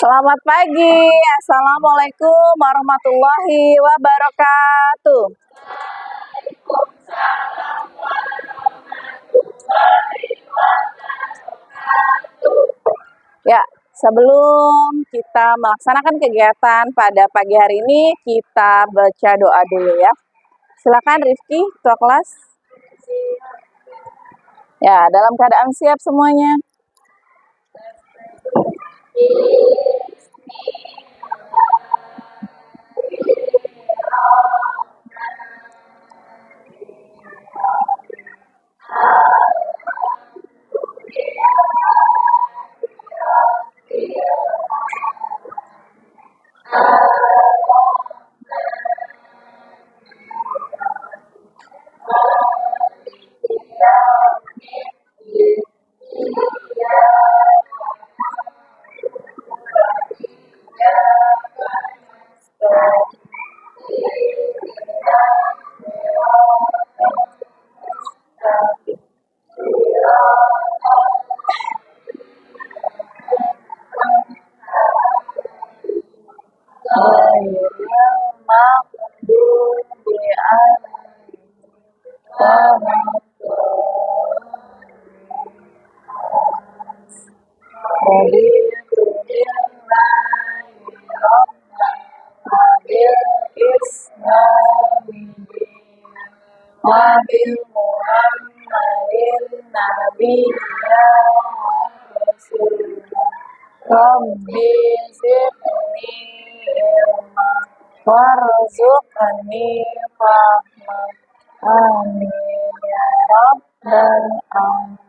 Selamat pagi, Assalamualaikum warahmatullahi wabarakatuh. Ya, sebelum kita melaksanakan kegiatan pada pagi hari ini, kita baca doa dulu ya. Silakan Rifki, ketua kelas. Ya, dalam keadaan siap semuanya. Wabil Muhammadin Nabiyya Rabbi zidni ilma warzuqni fahma. Amin ya rabbal alamin.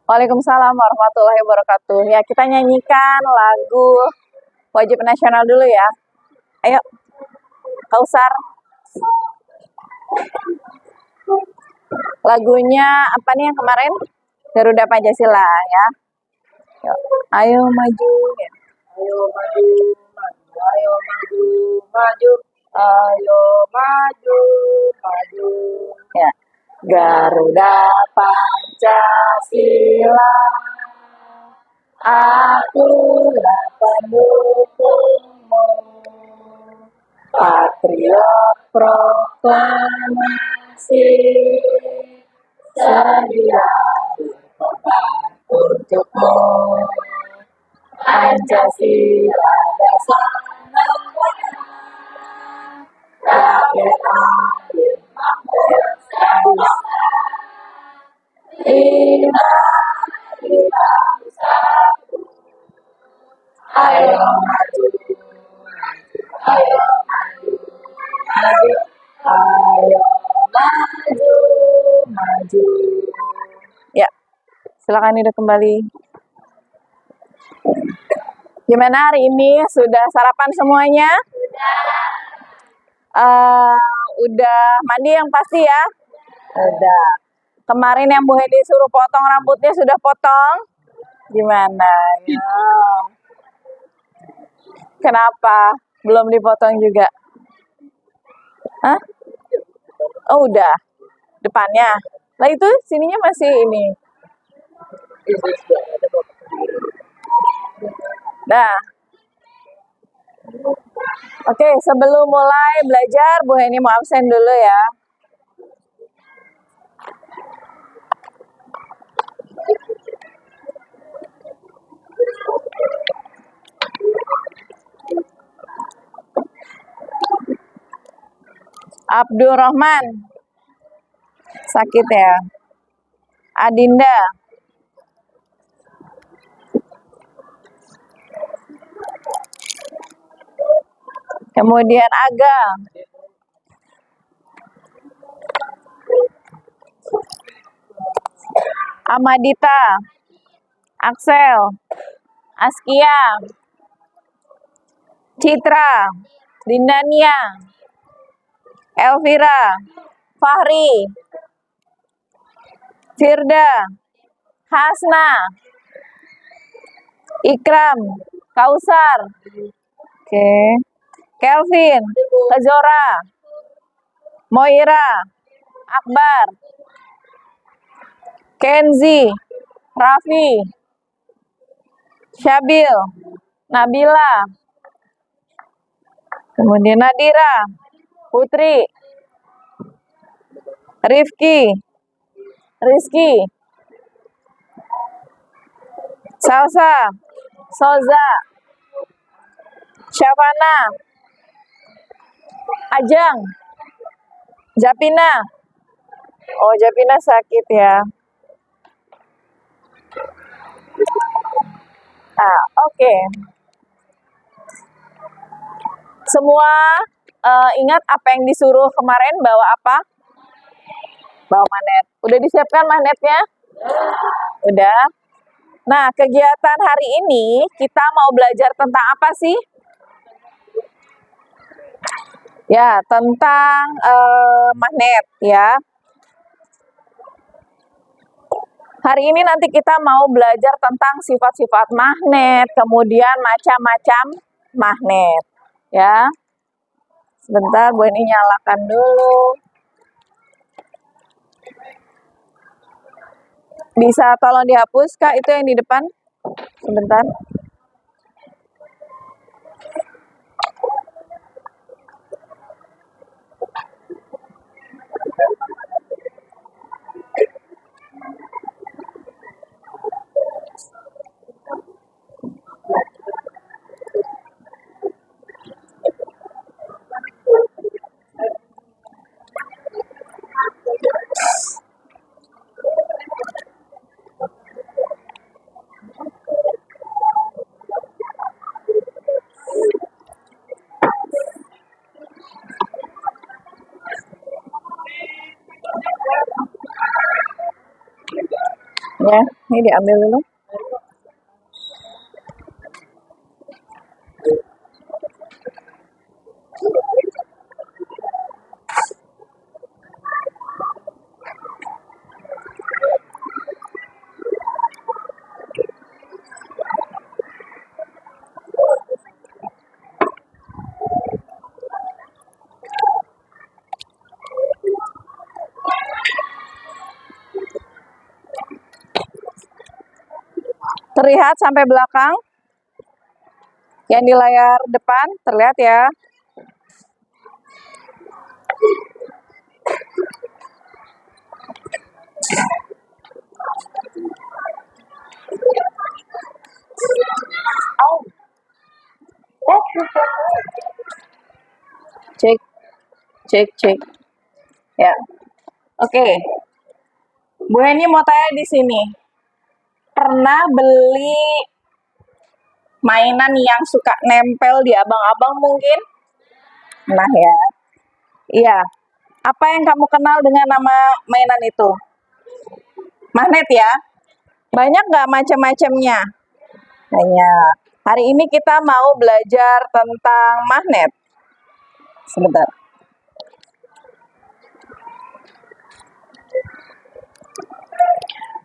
Waalaikumsalam warahmatullahi wabarakatuh. Ya, kita nyanyikan lagu wajib nasional dulu ya. Ayo, Kausar. Lagunya apa nih yang kemarin? Garuda Pancasila ya. Yuk, ayo maju. Ya. Ayo maju, maju, ayo maju, maju, ayo maju, maju. Ya. Garuda Pancasila, akulah pendukungmu, patriot proklamasi, sedia berkorban untukmu. Pancasila dasar negara, rakyat adil makmur sedusa. Ini bangsaku, ayo maju, ayo maju, maju, ayo maju, maju. Ya, silakan hidup kembali. Gimana hari ini? Sudah sarapan semuanya? Udah mandi yang pasti ya? Udah. Kemarin yang Bu Hedi suruh potong rambutnya sudah potong? Gimana? Ya. Kenapa? Belum dipotong juga? Hah? Oh udah. Depannya? Lah itu sininya masih ini. Nah. Oke, sebelum mulai belajar, Bu Heni mau absen dulu ya. Abdurrahman. Sakit ya. Adinda. Kemudian Aga. Amadita. Axel. Askia. Citra. Dindania. Elvira. Fahri. Firda, Hasna, Ikram, Kausar, oke, Kelvin, Kezora, Moira, Akbar, Kenzi, Raffi, Syabil, Nabila, kemudian Nadira, Putri, Rifki, Rizky, Salsa, Soza, Syafana, Ajeng, Japina. Oh, Japina sakit ya. Oke. Semua ingat apa yang disuruh kemarin, bawa apa? Bawa magnet. Udah disiapkan magnetnya? Udah. Nah, kegiatan hari ini kita mau belajar tentang apa sih? Ya, tentang magnet ya. Hari ini nanti kita mau belajar tentang sifat-sifat magnet, kemudian macam-macam magnet ya. Sebentar, Bu ini nyalakan dulu. Bisa tolong dihapus, Kak, itu yang di depan. Sebentar. Ya, ini diambil dulu. Terlihat sampai belakang? Yang di layar depan terlihat ya? Cek. Ya. Oke. Bu Eni mau tanya di sini. Pernah beli mainan yang suka nempel di abang-abang mungkin? Nah ya. Iya. Apa yang kamu kenal dengan nama mainan itu? Magnet ya? Banyak nggak macam-macamnya? Banyak. Hari ini kita mau belajar tentang magnet. Sebentar.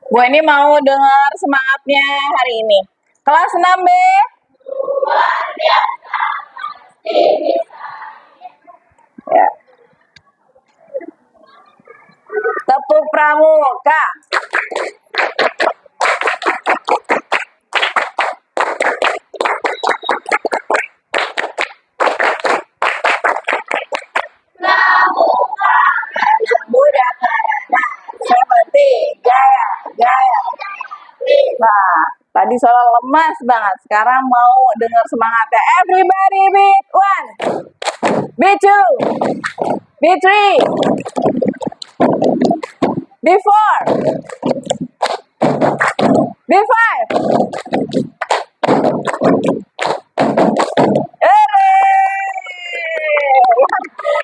Bu ini mau dengar semangatnya hari ini. Kelas 6B. Ya. Tepuk pramuka. Mudah karena seperti gaya. Nah, tadi soal lemas banget. Sekarang mau dengar semangatnya. Everybody beat one, beat two, beat three, beat four, beat five.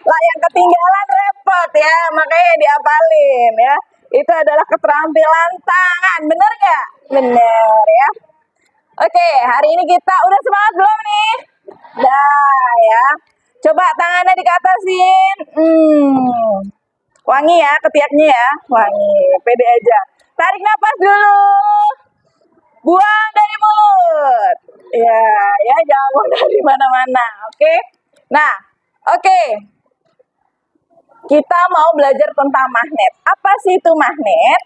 Lah yang ketinggalan repot ya, makanya diapalin ya. Itu adalah keterampilan tangan, bener nggak? Bener ya. Oke, hari ini kita udah semangat belum nih? Dah ya. Coba tangannya dikatasin. Wangi ya ketiaknya ya, wangi. Pede aja. Tarik nafas dulu. Buang dari mulut. Ya, ya jangan buang dari mana-mana. Oke. Nah, oke. Kita mau belajar tentang magnet. Apa sih itu magnet?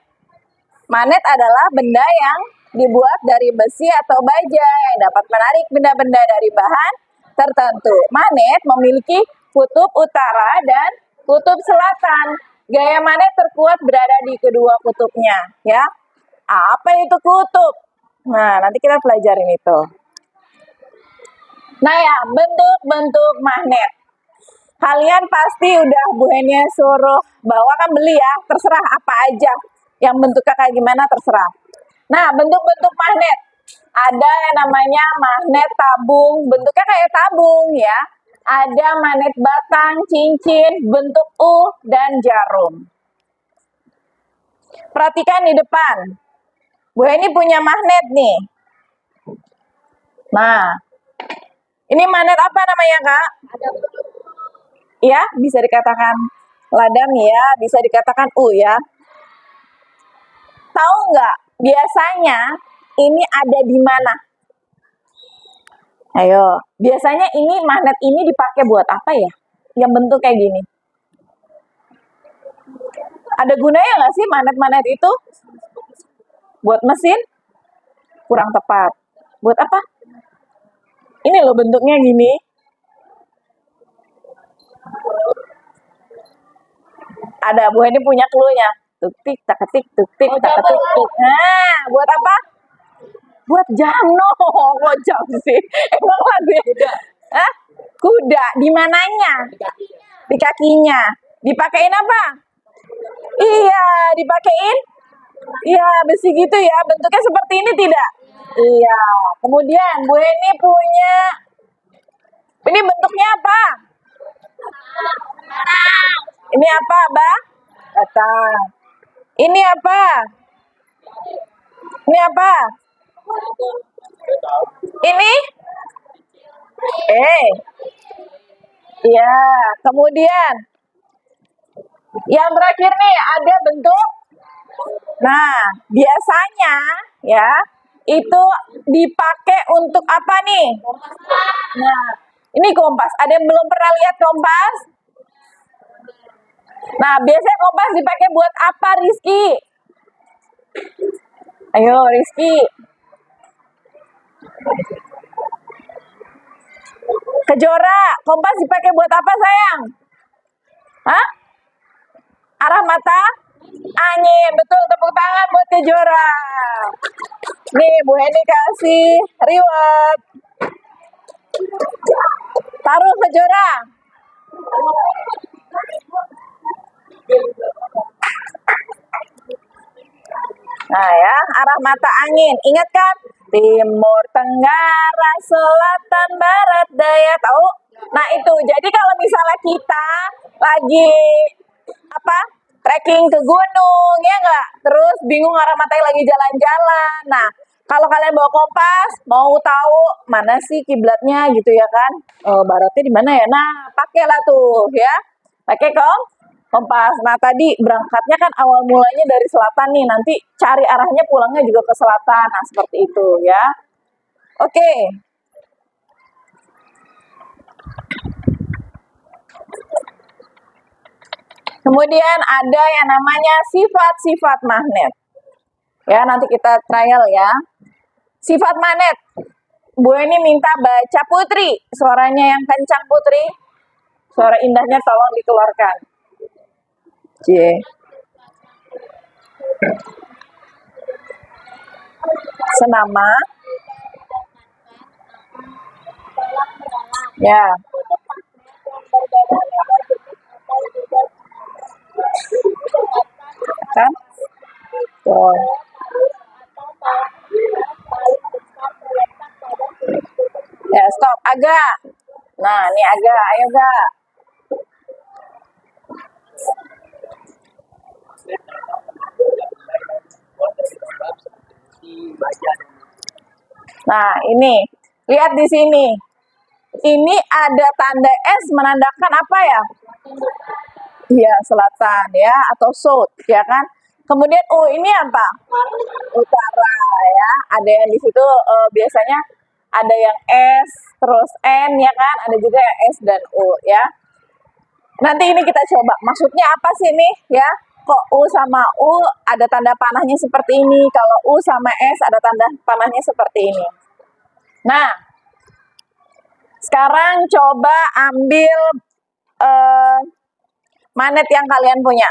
Magnet adalah benda yang dibuat dari besi atau baja yang dapat menarik benda-benda dari bahan tertentu. Magnet memiliki kutub utara dan kutub selatan. Gaya magnet terkuat berada di kedua kutubnya, ya. Apa itu kutub? Nah, nanti kita pelajarin itu. Nah ya, bentuk-bentuk magnet. Kalian pasti udah Bu Henia suruh bawa kan beli ya, terserah apa aja. Yang bentuknya kayak gimana terserah. Nah, bentuk-bentuk magnet. Ada yang namanya magnet tabung, bentuknya kayak tabung ya. Ada magnet batang, cincin, bentuk U, dan jarum. Perhatikan di depan. Bu Heni punya magnet nih. Nah, ini magnet apa namanya, Kak? Ya, bisa dikatakan ladang ya, bisa dikatakan U ya. Tahu nggak, biasanya ini ada di mana? Ayo, biasanya ini magnet ini dipakai buat apa ya? Yang bentuk kayak gini. Ada gunanya nggak sih magnet-magnet itu? Buat mesin? Kurang tepat. Buat apa? Ini loh bentuknya gini. Ada, Bu Heni punya clue-nya. Tuk-tik, tak-ketik, tuk-tik, tak-ketik, tuk. Nah, buat apa? Buat jam. No, kok jam sih? Emang lagu kuda? Hah? Kuda. Di mananya? Di kakinya. Dipakein apa? Iya, dipakein? Iya, besi gitu ya. Bentuknya seperti ini tidak? Iya. Kemudian Bu Heni punya. Ini bentuknya apa? Ini apa, Bang? Batang. Ini apa? Ini apa? Ini? Iya. Kemudian yang terakhir nih ada bentuk. Nah, biasanya ya itu dipakai untuk apa nih? Nah, ini kompas. Ada yang belum pernah lihat kompas? Nah, biasanya kompas dipakai buat apa, Rizky? Ayo, Rizky. Kejora, kompas dipakai buat apa, sayang? Hah? Arah mata? Angin. Betul, tepuk tangan buat Kejora. Nih, Bu Heni kasih reward. Taruh Kejora. Nah ya, arah mata angin. Ingat kan? Timur, tenggara, selatan, barat, daya. Tahu? Nah itu. Jadi kalau misalnya kita lagi trekking ke gunung, ya nggak? Terus bingung arah matanya lagi jalan-jalan. Nah, kalau kalian bawa kompas, mau tahu mana sih kiblatnya gitu ya kan? Baratnya di mana ya? Nah, pakailah tuh ya. Pakai kompas. Nah, tadi berangkatnya kan awal mulanya dari selatan nih. Nanti cari arahnya pulangnya juga ke selatan. Nah, seperti itu ya. Oke. Kemudian ada yang namanya sifat-sifat magnet. Ya, nanti kita trial ya. Sifat magnet. Bu ini minta baca Putri. Suaranya yang kencang Putri. Suara indahnya tolong dikeluarkan. Senama. Ya. Kan? Tuh. Ya, stop. Agak. Nah, ini agak. Ayo, Gak. Nah, ini. Lihat di sini. Ini ada tanda S menandakan apa ya? Iya, selatan ya, atau south, ya kan? Kemudian U ini apa? Utara ya. Ada yang di situ biasanya ada yang S terus N ya kan? Ada juga yang S dan U ya. Nanti ini kita coba. Maksudnya apa sih nih ya? Kok U sama U ada tanda panahnya seperti ini? Kalau U sama S ada tanda panahnya seperti ini. Nah, sekarang coba ambil magnet yang kalian punya.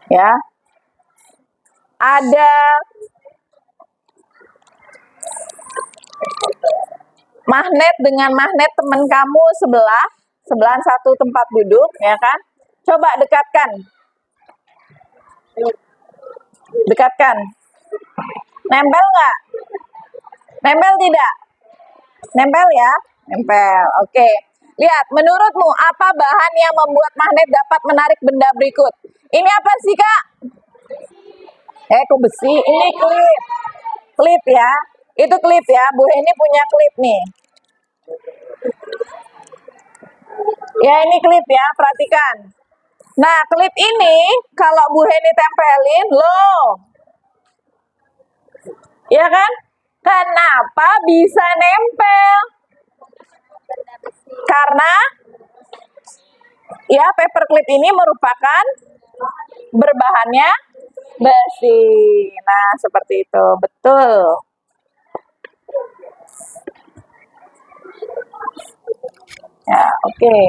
Ya. Ada magnet dengan magnet teman kamu sebelahan satu tempat duduk, ya kan? Coba dekatkan. Dekatkan. Nempel nggak? Nempel tidak? Nempel ya? Nempel. Oke. Lihat, menurutmu apa bahan yang membuat magnet dapat menarik benda berikut? Ini apa sih, Kak? Kok besi? Ini klip. Klip ya. Itu klip ya. Bu Heni punya klip nih. Ya, ini klip ya. Perhatikan. Nah, klip ini kalau Bu Heni tempelin, loh. Ya kan? Kenapa bisa nempel? Karena ya paperclip ini merupakan berbahannya besi. Nah, seperti itu. Betul. Ya, oke.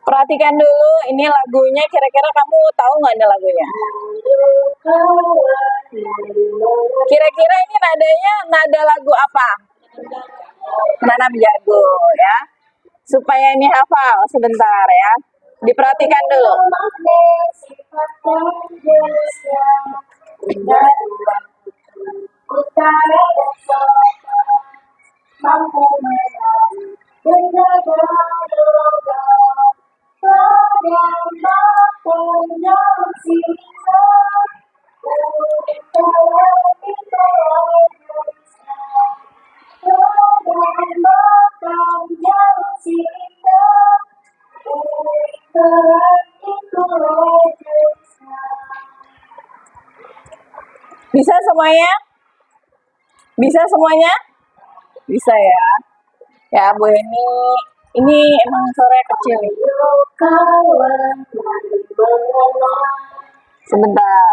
Perhatikan dulu, ini lagunya kira-kira kamu tahu nggak ini lagunya? Kira-kira ini nadanya nada lagu apa? Nanam jago ya. Supaya ini hafal sebentar ya. Diperhatikan dulu. Bisa semuanya? Bisa semuanya? Bisa ya. Ya, Bu Heni. Ini emang suaranya kecil. Sebentar.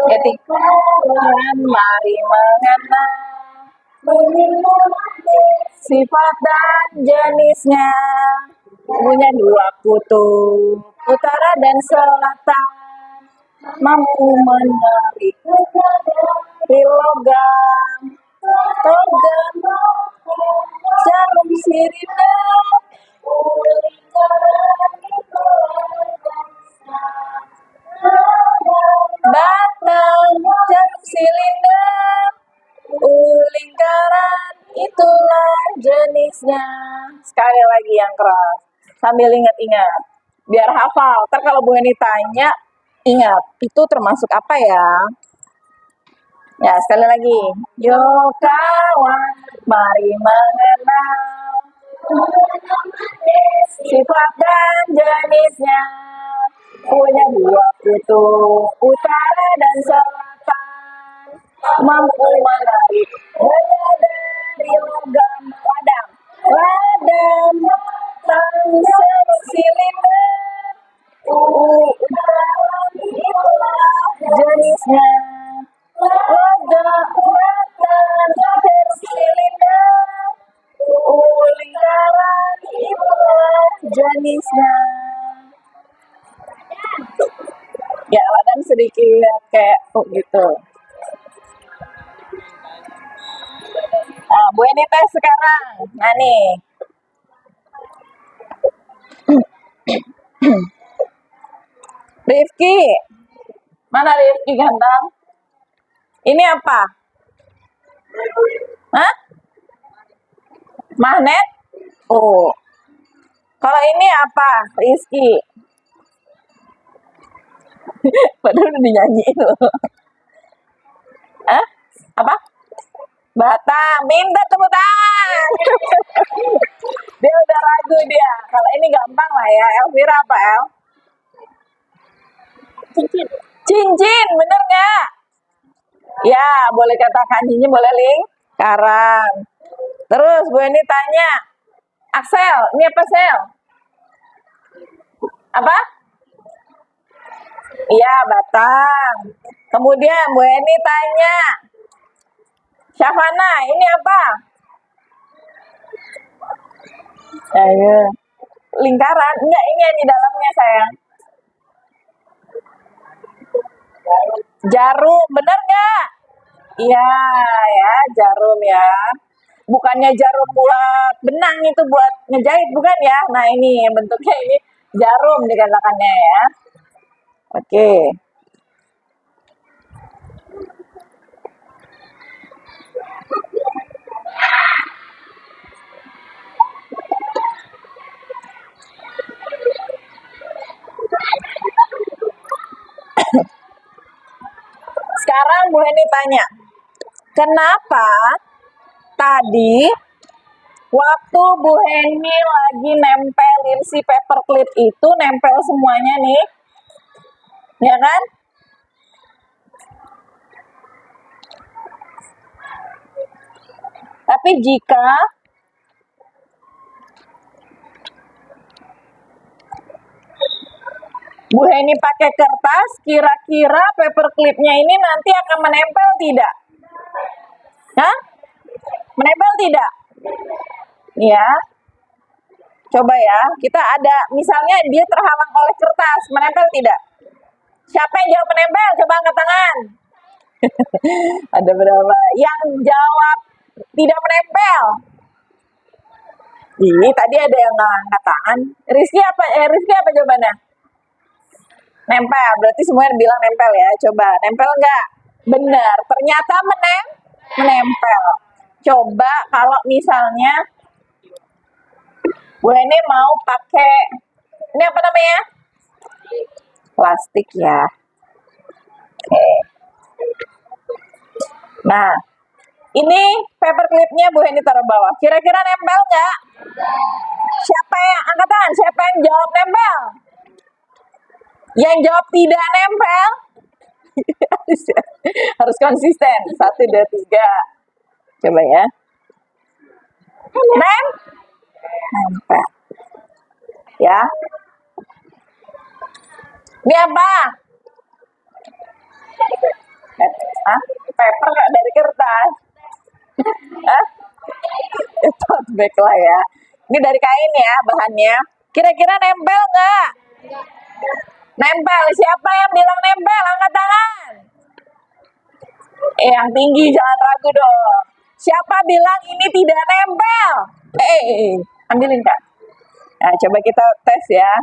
Etikan mari mengenal sifat dan jenisnya. Punya dua kutub, utara dan selatan, mampu menarik logam, jarum sirine, batang jarum silinder, lingkaran itulah jenisnya. Sekali lagi yang keras, sambil ingat-ingat, biar hafal. Ntar kalau Bu Heni tanya, ingat itu termasuk apa ya? Ya, sekali lagi. Yo kawan, mari mengenal sifat dan jenisnya. Punya dua kutub, utara dan selatan, mampu menarik dari logam padam, batang silinder, utara itulah jenisnya. Logam batang silinder, magnetisnya. Ya, kadang sedikit kayak gitu. Nah, Bu Eni tes sekarang. Nah nih. Rifki. Mana Rifki ganteng? Ini apa? Hah? Magnet? Oh. Kalau ini apa? Rizky. Padahal udah dinyanyiin loh. Hah? Apa? Batam. Minta tepuk tangan. Dia udah ragu dia. Kalau ini gampang lah ya. Elvira apa El? Cincin. Cincin, bener nggak? Ya, boleh katakan cincin, boleh Ling? Sekarang. Terus Bu Eni tanya, Axel, ini apa Sel? Apa? Iya, batang. Kemudian Bu Eni tanya, Syafana, ini apa? Ayo. Lingkaran? Enggak, ini yang di dalamnya sayang. Jarum, bener nggak? Iya, ya, jarum ya. Bukannya jarum buat benang itu buat ngejahit, bukan ya? Nah ini bentuknya ini jarum dikatakannya ya. Oke. Sekarang Bu Heni tanya, kenapa tadi waktu Bu Heni lagi nempelin si paperclip itu nempel semuanya nih, ya kan? Tapi jika Bu Heni pakai kertas, kira-kira paperclipnya ini nanti akan menempel tidak? Hah? Menempel tidak? Ya. Coba ya, kita ada, misalnya dia terhalang oleh kertas, menempel tidak? Siapa yang jawab menempel? Coba angkat tangan. Ada berapa? Yang jawab tidak menempel. Ini tadi ada yang nggak angkat tangan. Rizky apa jawabannya? Nempel, berarti semuanya bilang nempel ya. Coba, nempel nggak? Benar, ternyata menempel. Coba kalau misalnya Bu Heni mau pakai, ini apa namanya? Plastik ya. Oke. Nah, ini paperclipnya Bu Heni taruh bawah. Kira-kira nempel nggak? Siapa yang angkat tangan? Siapa yang jawab nempel? Yang jawab tidak nempel? Harus konsisten. 1, 2, 3. Coba ya. Nempel. Ya. Ini apa? Hah? Paper nggak dari kertas? Hah? Tote bag lah ya. Ini dari kain ya bahannya. Kira-kira nempel nggak? Nempel. Siapa yang bilang nempel? Angkat tangan. Yang tinggi, jangan ragu dong. Siapa bilang ini tidak nempel? Ambilin Kak. Nah, coba kita tes ya.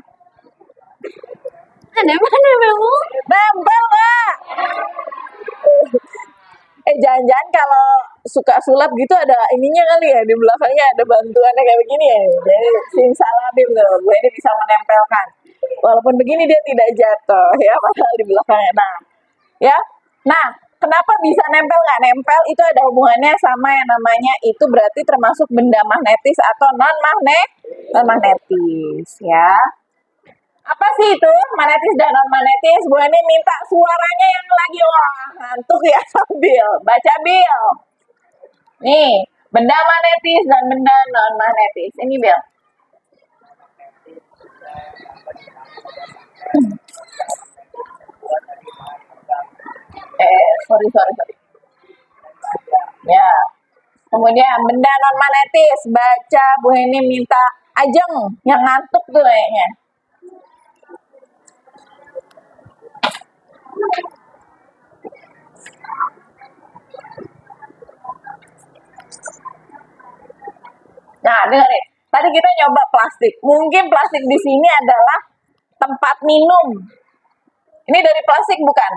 Nempel nggak? Jangan-jangan kalau suka sulap gitu ada ininya kali ya, di belakangnya ada bantuannya kayak begini ya. Jadi simsalabim tuh, Bu Heni bisa menempelkan. Walaupun begini dia tidak jatuh ya, padahal di belakangnya. Nah, ya. Nah, kenapa bisa nempel nggak nempel? Itu ada hubungannya sama yang namanya itu berarti termasuk benda magnetis atau non magnetis ya. Apa sih itu magnetis dan non magnetis? Bu Heni minta suaranya yang lagi ngantuk ya sambil baca Bil. Nih, benda magnetis dan benda non magnetis. Ini Bil. Sorry. Ya. Kemudian benda non magnetis, baca Bu Heni minta Ajeng yang ngantuk tuh kayaknya. Nah, dengerin. Tadi kita nyoba plastik. Mungkin plastik di sini adalah tempat minum. Ini dari plastik bukan?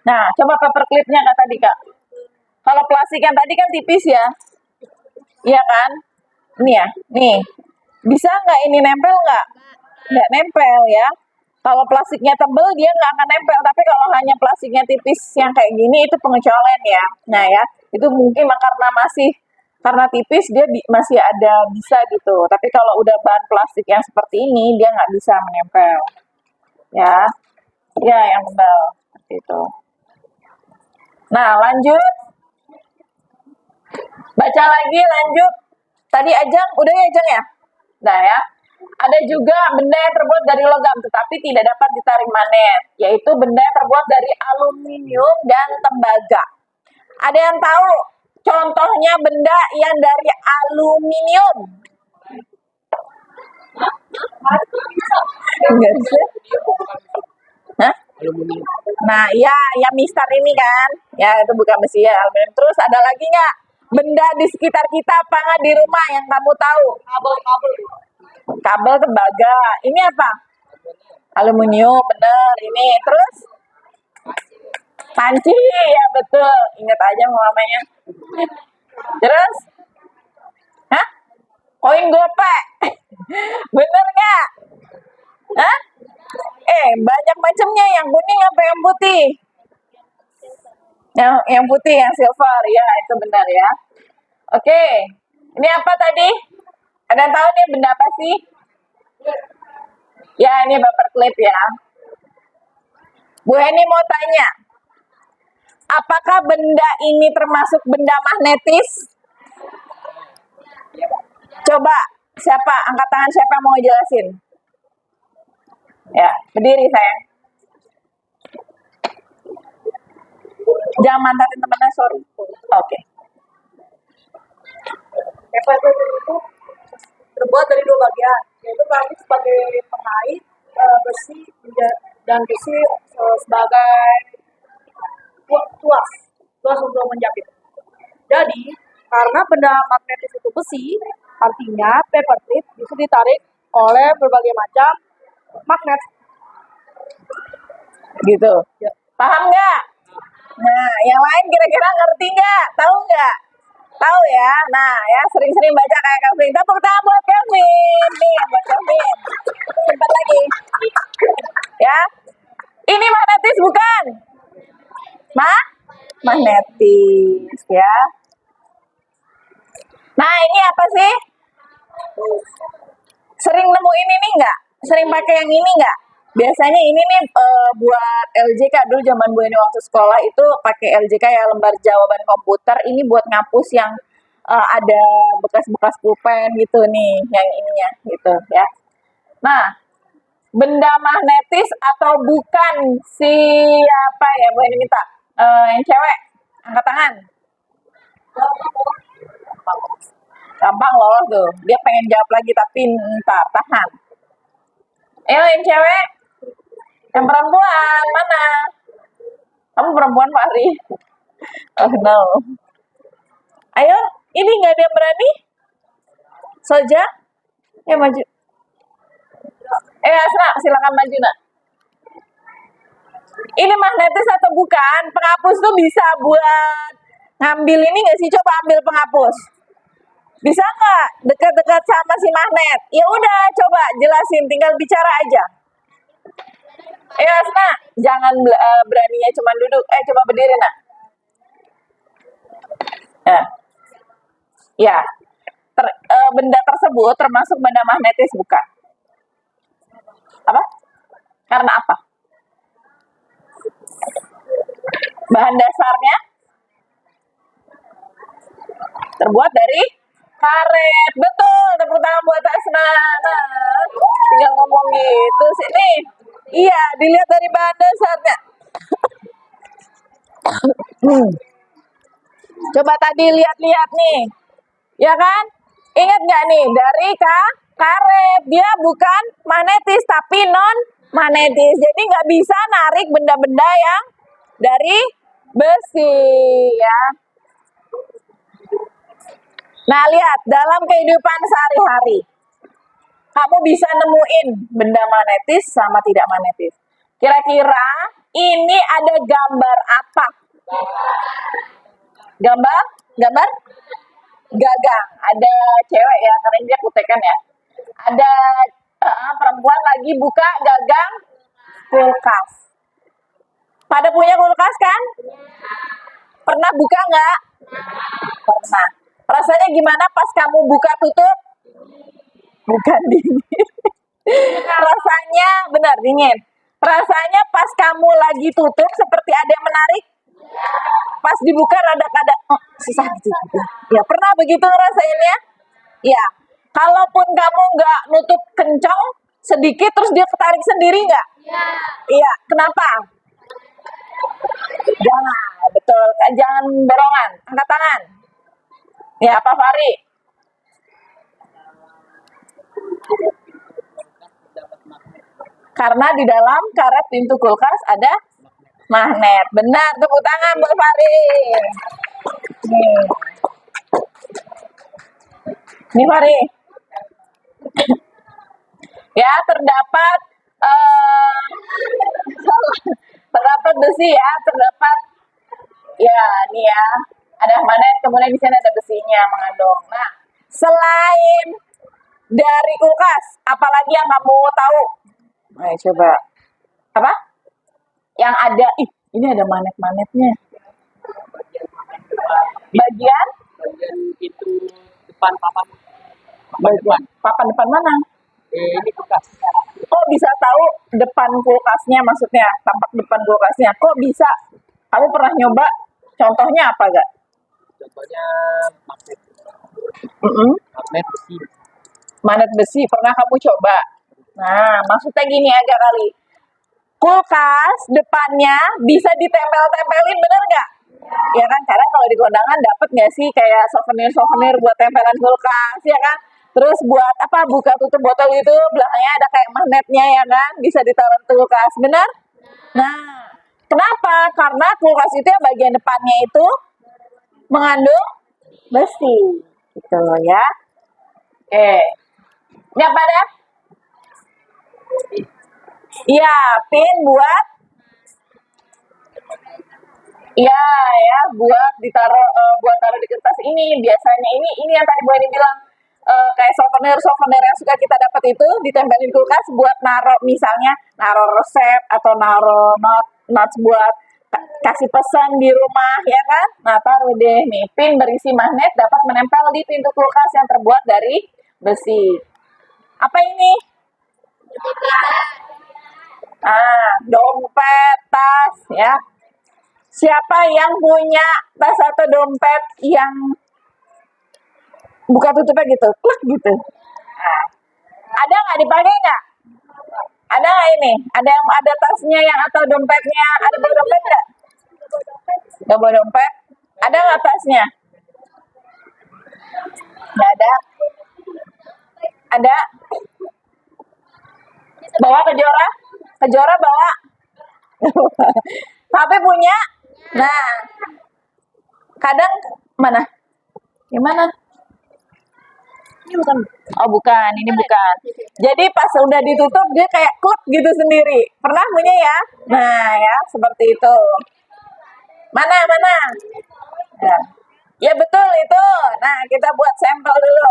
Nah, coba paperclipnya kak tadi kak. Kalau plastik yang tadi kan tipis ya, iya kan? Ini ya, nih. Bisa nggak ini nempel nggak? Nggak nempel ya. Kalau plastiknya tebel dia nggak akan nempel. Tapi kalau hanya plastiknya tipis yang kayak gini itu pengecualian ya. Nah ya, itu mungkin karena tipis dia masih ada bisa gitu. Tapi kalau udah bahan plastik yang seperti ini dia nggak bisa menempel. Ya, ya yang tebal seperti itu. Nah lanjut, baca lagi lanjut. Tadi Ajeng, udah ya Ajeng ya? Nah ya, ada juga benda yang terbuat dari logam tetapi tidak dapat ditarik magnet, yaitu benda yang terbuat dari aluminium dan tembaga. Ada yang tahu contohnya benda yang dari aluminium? Enggak bisa. Hah? Nah, ya, yang mistar ini kan, ya itu bukan besi ya, aluminium. Terus ada lagi nggak benda di sekitar kita apa nggak di rumah yang kamu tahu? Kabel tembaga. Ini apa? Aluminium, bener. Ini terus panci, ya betul. Ingat aja mamanya. Terus, hah? Koin gopek. Bener nggak? Hah? Banyak macamnya. Yang kuning apa yang putih? Yang putih, yang silver. Ya, itu benar ya. Oke. Ini apa tadi? Ada yang tahu nih benda apa sih? Ya, ini paperclip ya. Bu Heni mau tanya, apakah benda ini termasuk benda magnetis? Coba, siapa? Angkat tangan siapa yang mau jelasin? Ya, berdiri sayang. Jangan mantatin temennya, sorry. Oke. Evaporator itu terbuat dari dua bagian, yaitu kami sebagai pengait besi dan besi sebagai tuas untuk menjepit. Jadi karena benda magnetis itu besi, artinya paperclip bisa ditarik oleh berbagai macam magnet. Gitu. Ya. Paham nggak? Nah, yang lain kira-kira ngerti nggak? Tahu nggak? Tahu ya. Nah, ya sering-sering baca kayak Kevin. Tepuk tangan buat Kevin. Nih, buat Kevin. Cepat lagi. Ya. Ini magnetis bukan? Magnetis ya. Nah, ini apa sih? Sering nemuin ini nggak? Sering pakai yang ini nggak? Biasanya ini nih buat LJK dulu zaman Bu Eni waktu sekolah itu pakai LJK ya, lembar jawaban komputer. Ini buat ngapus yang ada bekas-bekas pulpen gitu nih, yang ininya gitu ya. Nah, benda magnetis atau bukan, siapa ya Bu Eni minta? Yang cewek, angkat tangan. Gampang loh tuh. Dia pengen jawab lagi tapi ntar tahan. Ayo yang cewek. Yang perempuan mana? Kamu perempuan Fahri? Oh no. Ayo, ini nggak ada yang berani? Soja, ya maju. Asna, silakan maju nak. Ini magnetis atau bukan? Penghapus tuh bisa buat ngambil ini nggak sih? Coba ambil penghapus. Bisa nggak dekat-dekat sama si magnet? Ya udah, coba jelasin, tinggal bicara aja. Asna, jangan beraninya cuma duduk. Coba berdiri nak. Ya, benda tersebut termasuk benda magnetis bukan? Apa? Karena apa? Bahan dasarnya terbuat dari karet. Betul, tepuk tangan buat Asna. Nah, tinggal ngomong gitu sih nih. Iya, dilihat dari bahan dasarnya. Coba tadi lihat-lihat nih. Ya kan? Ingat nggak nih, dari karet. Dia bukan magnetis tapi non magnetis. Jadi nggak bisa narik benda-benda yang dari besi ya. Nah, lihat dalam kehidupan sehari-hari. Kamu bisa nemuin benda magnetis sama tidak magnetis. Kira-kira ini ada gambar apa? Gambar gagang. Ada cewek ya, karena dia kutekan ya. Ada perempuan lagi buka gagang kulkas. Pada punya kulkas kan? Pernah buka nggak? Pernah. Rasanya gimana pas kamu buka tutup? Bukan dingin. Rasanya benar dingin. Rasanya pas kamu lagi tutup seperti ada yang menarik. Pas dibuka rada-rada susah gitu. Ya pernah begitu ngerasainnya? Ya. Kalaupun kamu nggak nutup kencang sedikit terus dia ketarik sendiri nggak? Iya. Kenapa? Jangan. Betul. Jangan borongan. Angkat tangan. Ya, Pak Fari. Karena di dalam karet pintu kulkas ada magnet. Benar, tepuk tangan buat Fari. Nih. Nih Fari. Ya, terdapat terdapat besi ya, terdapat ya, nih ya. Ada magnet, kemudian di sana ada besinya mengandung. Nah, selain dari kulkas, apalagi yang kamu tahu? Ayo coba. Apa? Yang ada, ini ada magnet-magnetnya. Bagian itu depan papan. Bagian papan depan mana? Ini kulkas. Kok bisa tahu depan kulkasnya maksudnya? Tampak depan kulkasnya. Kok bisa? Kamu pernah nyoba? Contohnya apa gak? Contohnya magnet. Magnet besi. Magnet besi pernah kamu coba? Nah, maksudnya gini aja kali. Kulkas depannya bisa ditempel-tempelin, bener nggak? Ya kan, karena kalau di kondangan dapat nggak sih kayak souvenir-souvenir buat tempelan kulkas, ya kan? Terus buat apa? Buka tutup botol itu belakangnya ada kayak magnetnya ya kan? Bisa ditaruh di kulkas, bener? Nah, kenapa? Karena kulkas itu yang bagian depannya itu mengandung besi, gitu ya. Oke, ini apa dah? Iya, pin buat iya ya, buat ditaruh buat taruh di kertas ini. Biasanya ini yang tadi Bu Eni bilang kayak souvenir yang suka kita dapat itu ditempelin kulkas buat naruh misalnya naruh resep atau naruh notes buat kasih pesan di rumah ya kan. Nah, taruh deh nih pin berisi magnet dapat menempel di pintu kulkas yang terbuat dari besi. Apa ini? Dompet, tas ya. Siapa yang punya tas atau dompet yang buka tutupnya gitu, klek gitu. Nah, ada nggak dipakai nggak? Ada nggak ini? Ada yang ada tasnya yang atau dompetnya? Ada bawa dompet nggak? Nggak bawa dompet? Ada nggak tasnya? Nggak ada. Ada? Bawa kejora? Kejora bawa? HP punya? Nah, kadang mana? Gimana? Ini bukan. Oh bukan, ini bukan. Jadi pas udah ditutup dia kayak klep gitu sendiri. Pernah punya ya? Nah ya seperti itu. Mana? Ya, ya betul itu. Nah kita buat sampel dulu.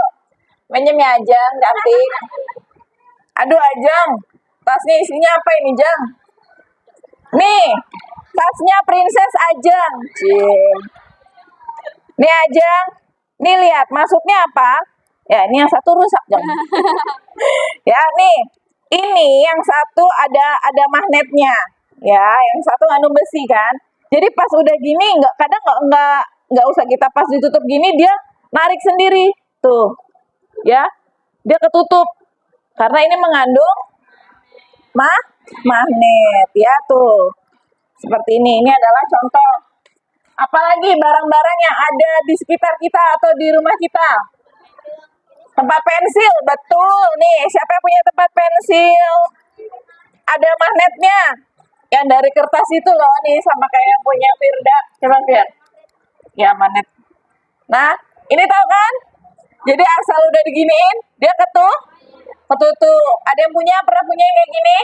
Minjem ya Ajeng, cantik. Aduh Ajeng, tasnya isinya apa ini Jeng? Nih, tasnya Princess Ajeng. Nih Ajeng, nih lihat masuknya apa? Ya ini yang satu rusak Jeng. Ya nih, ini yang satu ada magnetnya. Ya, yang satu ngandung besi kan. Jadi pas udah gini kadang nggak usah kita pas ditutup gini dia narik sendiri tuh. Ya, dia ketutup karena ini mengandung magnet ya tuh. Seperti ini adalah contoh. Apalagi barang-barang yang ada di sekitar kita atau di rumah kita. Tempat pensil, betul nih. Siapa yang punya tempat pensil? Ada magnetnya. Yang dari kertas itu loh nih, sama kayak yang punya Firda. Coba lihat. Ya, magnet. Nah, ini tahu kan? Jadi asal udah diginiin, dia ketutup. Ada yang pernah punya yang kayak gini?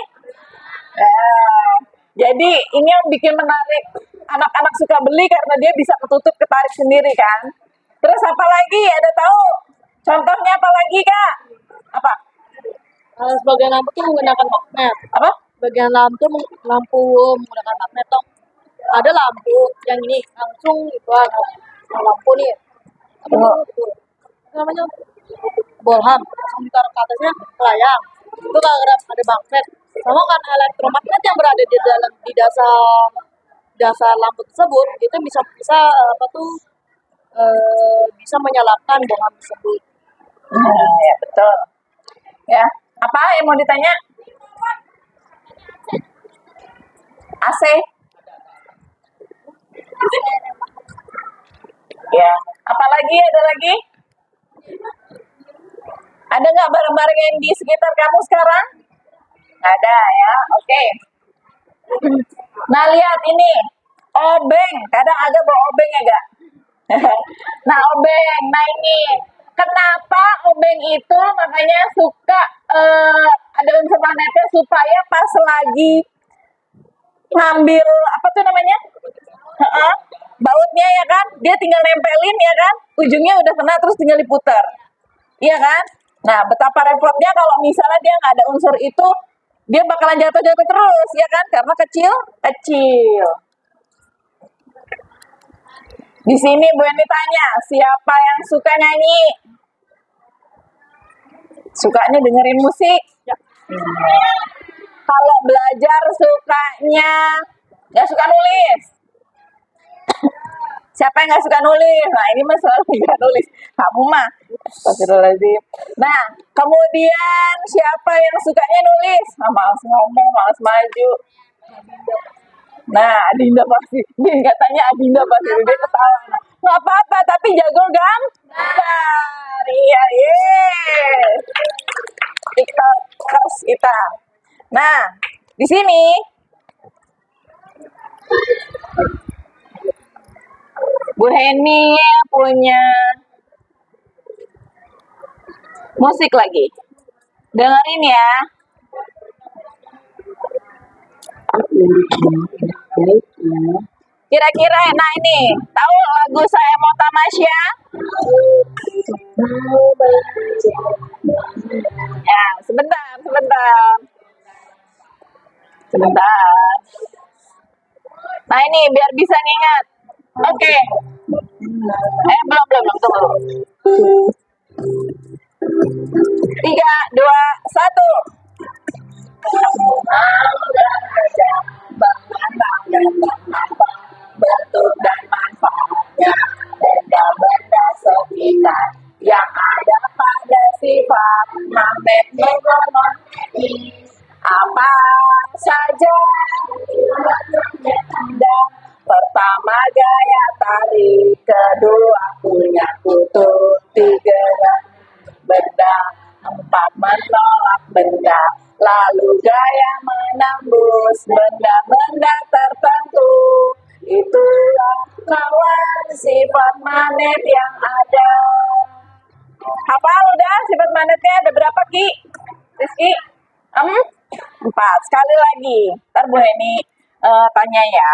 Nah, jadi ini yang bikin menarik. Anak-anak suka beli karena dia bisa ketutup, ketarik sendiri kan. Terus apa lagi? Ada tahu? Contohnya apa lagi, Kak? Apa? Sebagian lampu tuh menggunakan magnet. Apa? Bagian lampu menggunakan magnet toh. Ada lampu yang ini langsung itu lampu nih. Apa itu? Namanya bolham. Langsung ditaruh ke atasnya layang. Itu kalau ada magnet. Sama kan elektromagnet yang berada di dasar lampu tersebut itu bisa bisa menyalakan bolham tersebut. Nah, ya betul. Ya, apa yang mau ditanya? AC. Ya, apalagi ada lagi? Ada nggak barang-barang yang di sekitar kamu sekarang? Nggak ada ya, oke. Nah lihat ini, obeng. Kadang agak bawa obeng ya gak? Nah obeng, nah ini. Kenapa obeng itu makanya suka ada unsur magnetnya supaya pas lagi ngambil apa tuh namanya? Bautnya ya kan, dia tinggal nempelin ya kan, ujungnya udah kena terus tinggal diputar, iya kan? Nah betapa repotnya kalau misalnya dia nggak ada unsur itu, dia bakalan jatuh-jatuh terus ya kan, karena kecil. Di sini Bu Eni tanya, siapa yang suka nyanyi? Sukanya dengerin musik? Ya. Kalau belajar sukanya nggak suka nulis? Siapa yang nggak suka nulis? Nah ini mah selalu nggak nulis. Kamu mah. Astagfirullahaladzim. Nah kemudian siapa yang sukanya nulis? Nah, malas ngomong, malas maju. Nah Adinda pasti. Dia katanya Adinda pasti. Dia ketawa. Nggak apa-apa tapi jago gambar. Iya, TikTokers kita. Nah di sini Bu Heni punya musik lagi. Dengerin ya. Kira-kira, nah ini, tahu lagu Saya Mau Tamasya? Ya, sebentar. Nah ini, biar bisa ngingat. Oke. Belum, tunggu. 3, 2, 1. Bentuk dan manfaatnya benda-benda sekitar yang ada pada sifat magnet magnetis apa saja ada. Pertama gaya tarik, kedua punya kutub, tiga benda, 4 menolak benda, lalu gaya menembus benda-benda tertentu. Itulah kawan sifat magnet yang ada. Hafal udah sifat magnetnya ada berapa Ki? Rizky? 4. Sekali lagi. Ntar Bu Heni tanya ya.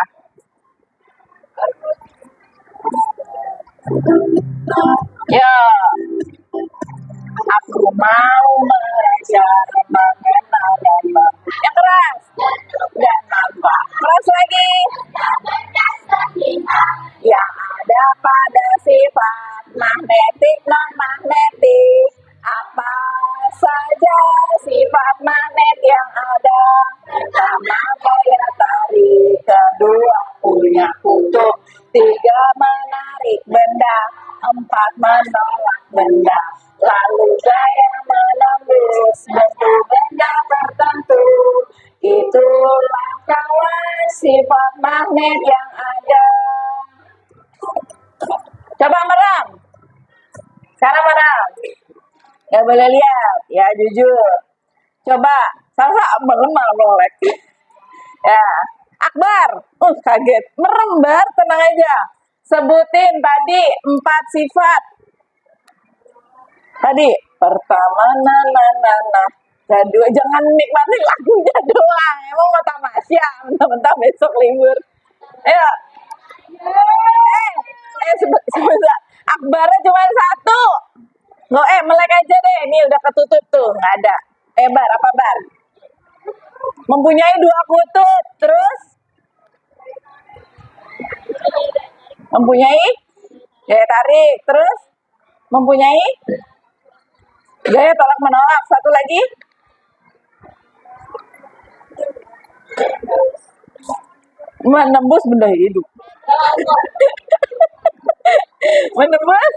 Ya. Aku mau belajar mengenal yang keras dan nampak keras lagi yang ada pada sifat magnetik non magnetik. Apa saja sifat magnet yang ada? Pertama gaya tarik, kedua punya kutub, 3 menarik benda, 4 menolak benda, lalu gaya menembus bentuk benda tertentu. Itulah kawan sifat magnet yang ada. Coba merem. Sekarang merem. Nggak boleh lihat, ya jujur. Coba, Salsa melemah boleh. Ya, Akbar, kaget, merembar, tenang aja. Sebutin tadi 4 sifat. Tadi pertama, kedua, jangan nikmatin lagunya doang. Emang mau tamasya, mentah-mentah besok libur. Ayo, sebentar. Akbarnya cuma 1. Melek aja deh. Ini udah ketutup tuh, nggak ada. Bar, apa bar? Mempunyai 2 kutub, terus mempunyai gaya tarik, terus mempunyai gaya tolak menolak. Satu lagi, menembus benda hidup. Menembus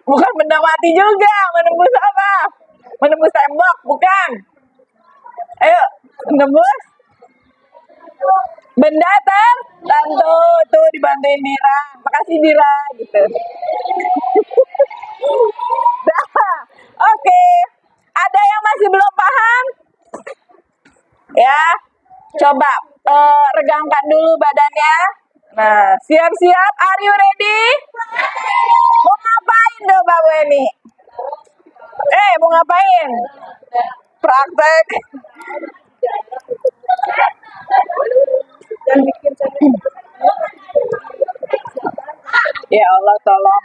bukan benda mati juga. Menembus apa? Menembus tembok, bukan. Ayo, menembus benda tertentu. Tuh dibantuin Dira. Makasih Dira gitu. Oke. Ada yang masih belum paham? Ya. Coba regangkan dulu badannya. Nah, siap-siap. Are you ready? Mau ngapain dong Mbak Weni? Mau ngapain? Praktek. Ya Allah, tolong.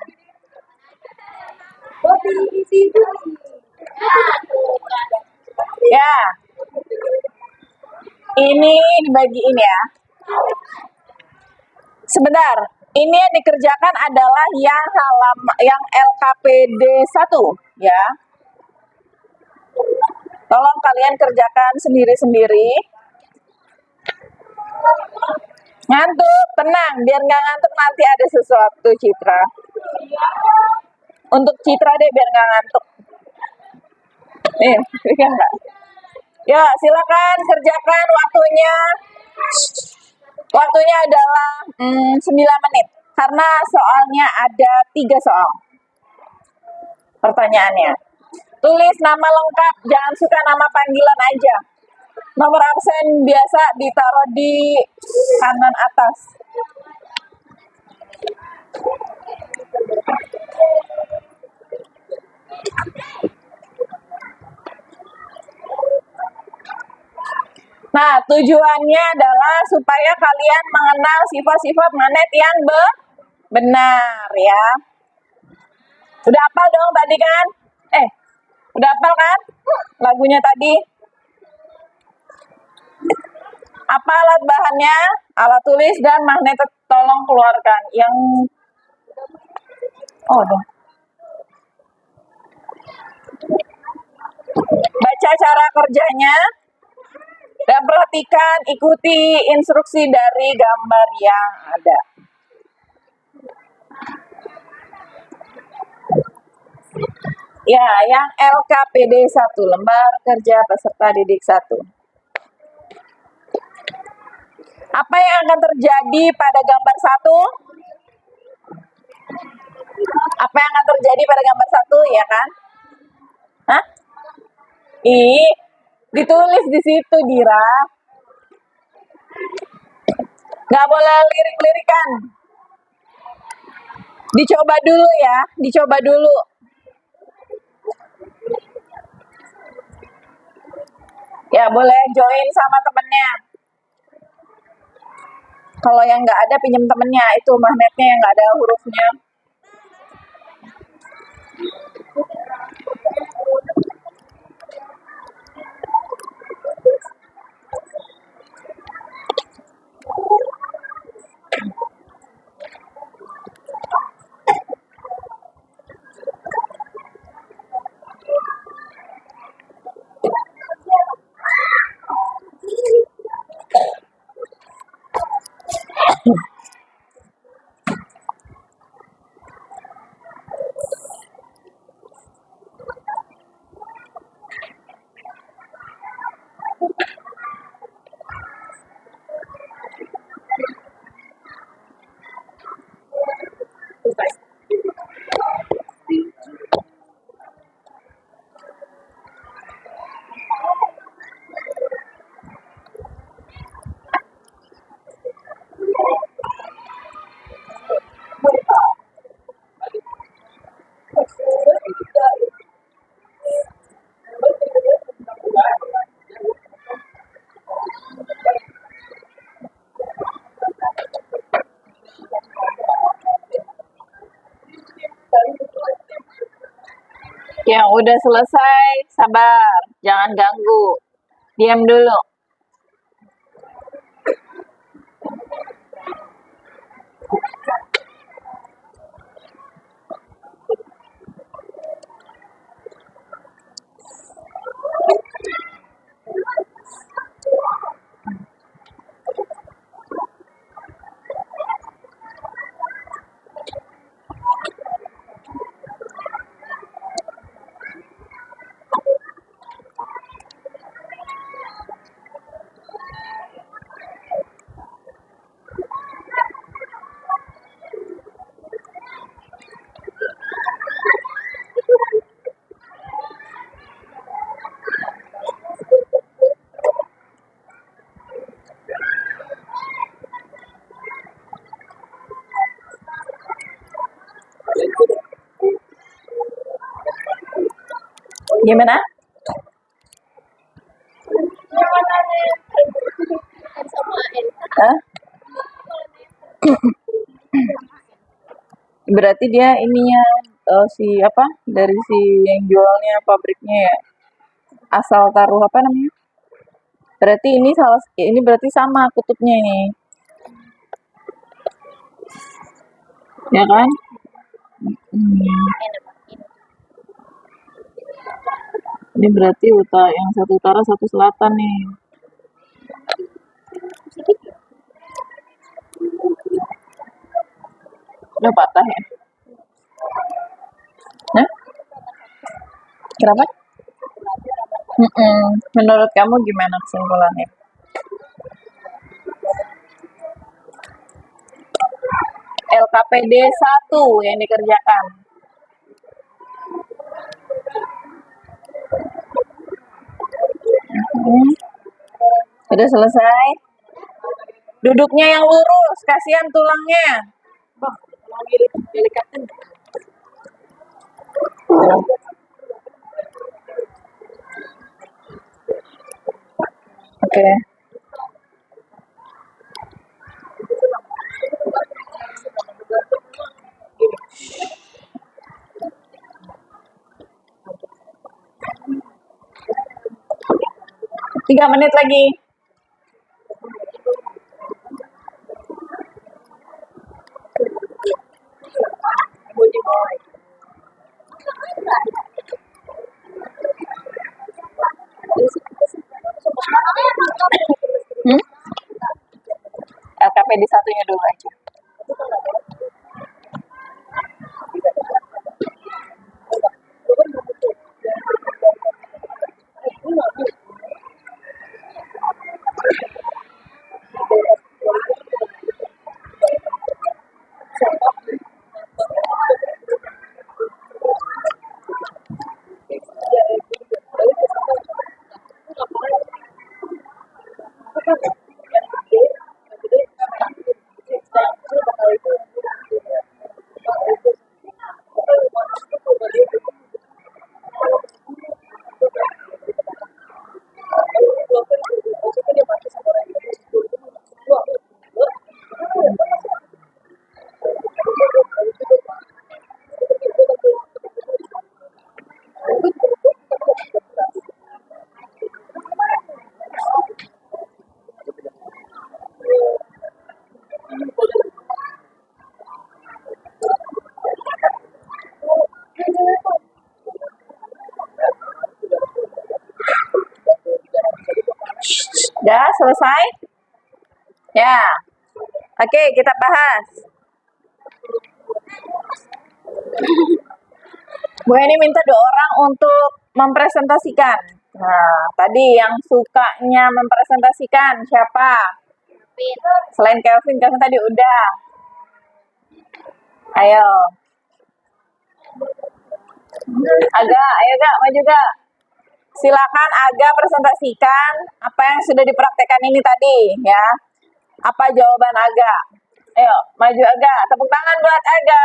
Ya. Ini dibagiin ya. Sebentar. Ini yang dikerjakan adalah yang LKPD 1 ya. Tolong kalian kerjakan sendiri-sendiri. Ngantuk, tenang, biar nggak ngantuk nanti ada sesuatu Citra. Untuk Citra deh biar nggak ngantuk. Kan nggak? Ya, silakan kerjakan waktunya. Waktunya adalah 9 menit. Karena soalnya ada 3 soal. Pertanyaannya. Tulis nama lengkap, jangan suka nama panggilan aja. Nomor absen biasa ditaruh di kanan atas. Nah, tujuannya adalah supaya kalian mengenal sifat-sifat magnet yang benar ya. Udah hafal dong tadi kan? Udah hafal kan? Lagunya tadi. Apa alat bahannya? Alat tulis dan magnet, tolong keluarkan. Baca cara kerjanya. Dan perhatikan, ikuti instruksi dari gambar yang ada. Ya, yang LKPD 1, lembar kerja peserta didik 1. Apa yang akan terjadi pada gambar 1? Apa yang akan terjadi pada gambar 1, ya kan? Hah? Ditulis di situ, Dira. Nggak boleh lirik-lirikan. Dicoba dulu ya, dicoba dulu. Ya, boleh join sama temennya. Kalau yang nggak ada, pinjam temennya. Itu magnetnya yang nggak ada hurufnya. Yang udah selesai, sabar, jangan ganggu. Diam dulu. Gimana? Hah? Berarti dia ininya si apa dari si yang jualnya pabriknya ya, asal taruh apa namanya? Berarti ini ini berarti sama kutubnya ini, ya kan? Hmm. Ini berarti yang satu utara satu selatan nih. Udah patah ya? Hah? Kenapa? Menurut kamu gimana kesimpulannya? LKPD 1 yang dikerjakan. Udah selesai. Duduknya yang lurus, kasihan tulangnya. Oke. 3 menit lagi. LKPD satunya dulu aja. Udah selesai? Ya. Oke, kita bahas. Bu ini minta 2 orang untuk mempresentasikan. Nah, tadi yang sukanya mempresentasikan siapa? Selain Kelvin tadi udah. Ayo. Ayo Gak, maju Gak. Silakan Aga presentasikan apa yang sudah dipraktekkan ini tadi ya. Apa jawaban Aga? Ayo, maju Aga. Tepuk tangan buat Aga.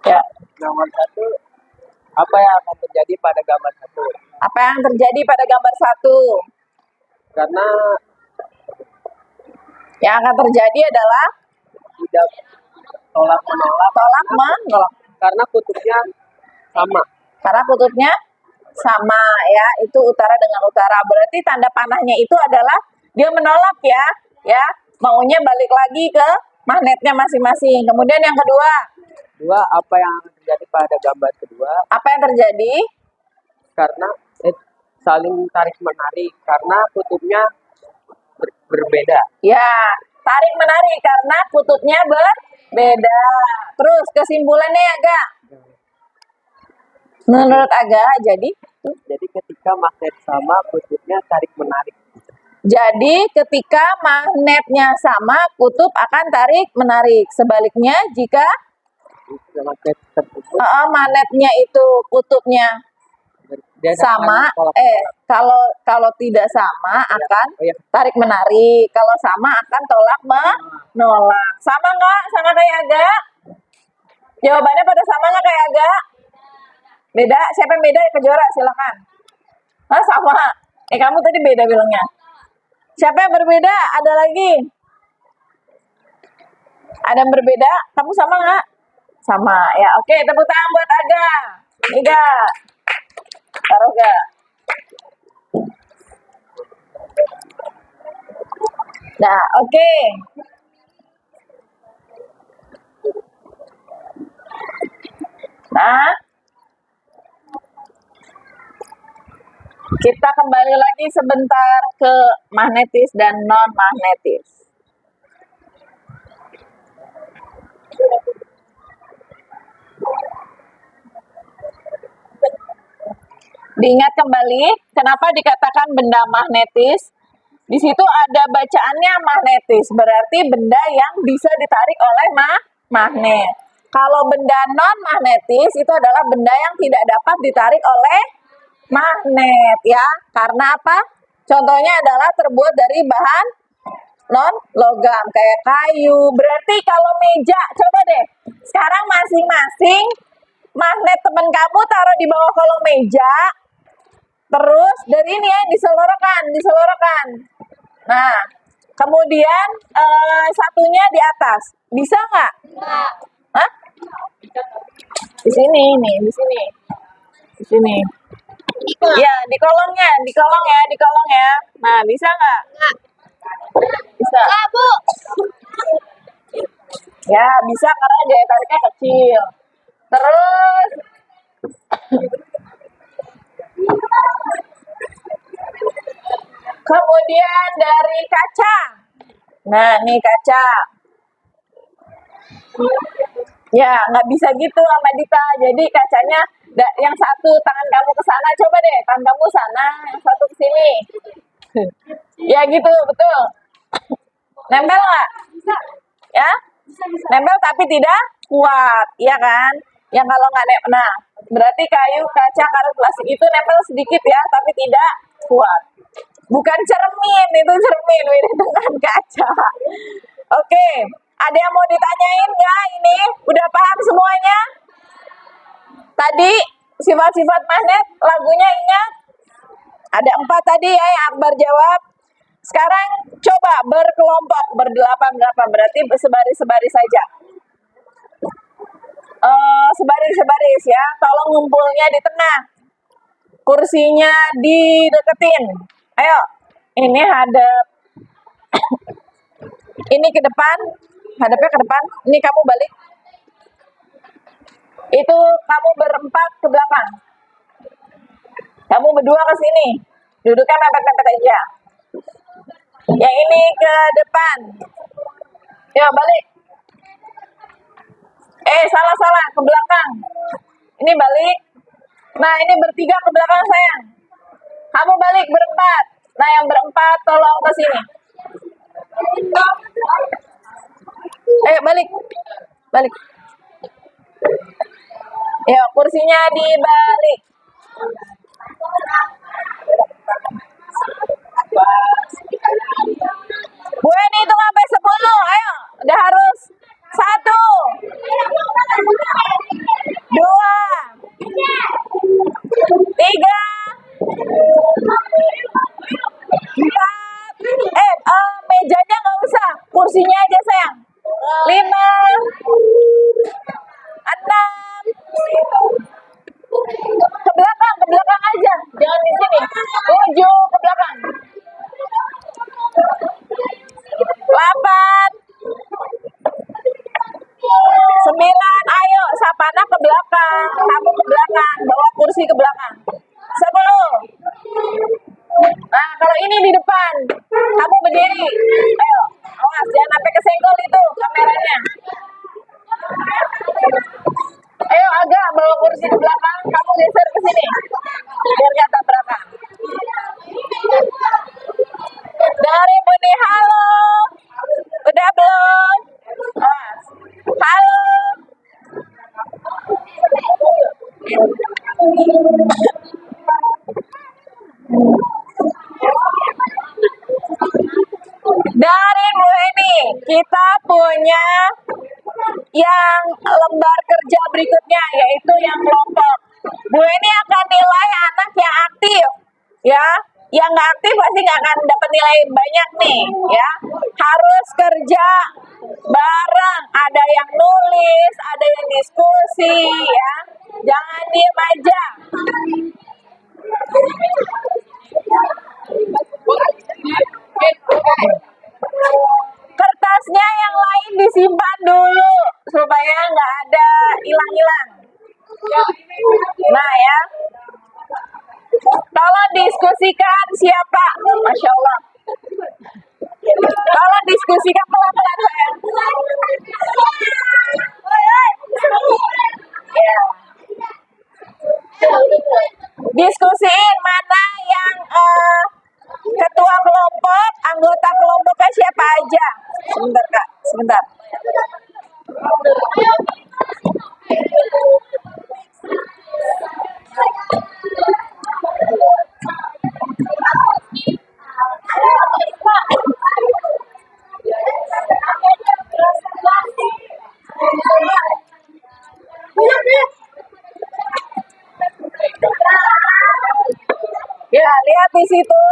Ya. Gambar 1, apa yang akan terjadi pada gambar 1? Apa yang terjadi pada gambar 1? Karena yang akan terjadi adalah tidak tolak menolak Tolak menolak. karena kutubnya sama. Karena kutubnya sama ya, itu utara dengan utara. Berarti tanda panahnya itu adalah dia menolak ya, ya, maunya balik lagi ke magnetnya masing-masing. Kemudian yang kedua, Dua, apa yang akan terjadi pada gambar kedua? apa yang terjadi? Karena saling tarik menarik karena kutubnya berbeda. Ya, tarik menarik karena kutubnya berbeda. Terus kesimpulannya Aga. Menurut Aga, jadi Ketika magnet sama, kutubnya tarik menarik. ketika magnetnya sama, kutub akan tarik menarik. Sebaliknya jika Jika magnet tersebut magnetnya itu kutubnya dia sama, akan tolak kalau tidak sama akan Oh ya, tarik menarik. Kalau sama akan tolak menolak. Sama nggak? Sama kayak Aga? Jawabannya pada sama nggak kayak Aga? Beda? Siapa yang beda? Kejora, silakan. Hah, sama. Kamu tadi beda bilangnya. Siapa yang berbeda? Ada lagi? Ada yang berbeda? Kamu sama nggak? Sama. Ya, oke. Tepuk tangan buat Aga. Iga. Taruh ga? Nah, oke. Nah, kita kembali lagi sebentar ke magnetis dan non-magnetis. Diingat kembali, kenapa dikatakan benda magnetis? Di situ ada bacaannya magnetis, berarti benda yang bisa ditarik oleh magnet. Kalau benda non-magnetis itu adalah benda yang tidak dapat ditarik oleh magnet ya. Karena apa? Contohnya adalah terbuat dari bahan non logam kayak kayu. Berarti kalau meja, coba deh. Sekarang masing-masing magnet teman kamu taruh di bawah kolong meja. Terus dari ini ya diselorokan. Nah, kemudian satunya di atas. Bisa nggak? Enggak. Hah? Di sini nih, di sini. Di sini. Ya, di kolong ya. Nah, bisa nggak? Bisa. Enggak, Bu. Ya, bisa karena daya tariknya kecil. Terus kemudian dari kaca. Nah, nih kaca. Ya, nggak bisa gitu sama Dita. Jadi kacanya yang satu tangan kamu ke sana, coba deh tangan kamu sana, yang satu ke sini. Ya gitu, betul. Nempel nggak? Ya? Nempel tapi tidak kuat, iya kan? Yang kalau nggak nah, berarti kayu, kaca, karet, plastik itu nempel sedikit ya, tapi tidak kuat. Bukan cermin, itu cermin beda dengan kaca. Oke, ada yang mau ditanyain nggak ini? Udah paham semuanya? Tadi sifat-sifat magnet, lagunya ingat? Ada 4 tadi ya yang Akbar jawab. Sekarang coba berkelompok, berdelapan-delapan, berarti bersebaris-sebaris saja. Sebaris-sebaris ya, tolong ngumpulnya di tengah. Kursinya dideketin. Ayo, ini hadap. Ini ke depan, hadapnya ke depan. Ini kamu balik. Itu kamu berempat ke belakang. Kamu berdua ke sini. Duduknya mepet-mepet aja. Yang ini ke depan. Yuk balik. Salah ke belakang. Ini balik. Nah, ini bertiga ke belakang sayang. Kamu balik berempat. Nah, yang berempat tolong ke sini. Ayo balik. Balik. Ya, kursinya dibalik. Bu Eni hitung sampai 10. Ayo, udah harus. 1, 2, 3, 4. Mejanya nggak usah, kursinya aja sayang. 5, belakang, kamu ke belakang, bawa kursi ke belakang. 10. Nah, kalau ini di depan, kamu berdiri. Ayo, awas jangan sampai kesenggol itu kameranya. Ayo agak bawa kursi ke belakang, kamu geser ke sini. Biar gak tabrakan. Dari Budi, halo. Udah belum? Awas. Halo. Dari Bu Heni, kita punya yang lembar kerja berikutnya, yaitu yang kelompok. Bu Heni akan nilai anak yang aktif, ya. Yang nggak aktif pasti nggak akan dapat nilai banyak nih, ya. Harus kerja bareng, ada yang nulis, ada yang diskusi, ya. Jangan diem aja. Kertasnya yang lain disimpan dulu supaya nggak ada hilang-hilang. Nah ya, tolong diskusikan siapa, Masya Allah. Tolong diskusikan pelan-pelan sayang. Ya. Diskusiin mana yang ketua kelompok, anggota kelompoknya siapa aja. Sebentar Kak, sebentar. Ya, lihat di situ.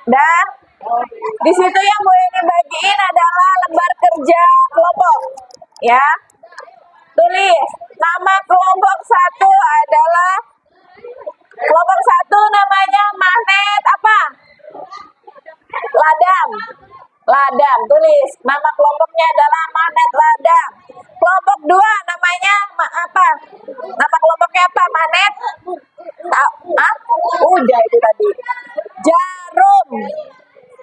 Dah. Di situ yang mau ini bagiin adalah lembar kerja kelompok. Ya. Tulis nama kelompok 1 adalah kelompok 1 namanya magnet apa? Ladang. Ladang. Tulis nama kelompoknya adalah magnet ladang. Kelompok 2 namanya apa? Nama kelompoknya apa? Magnet? Udah itu tadi. Jarum.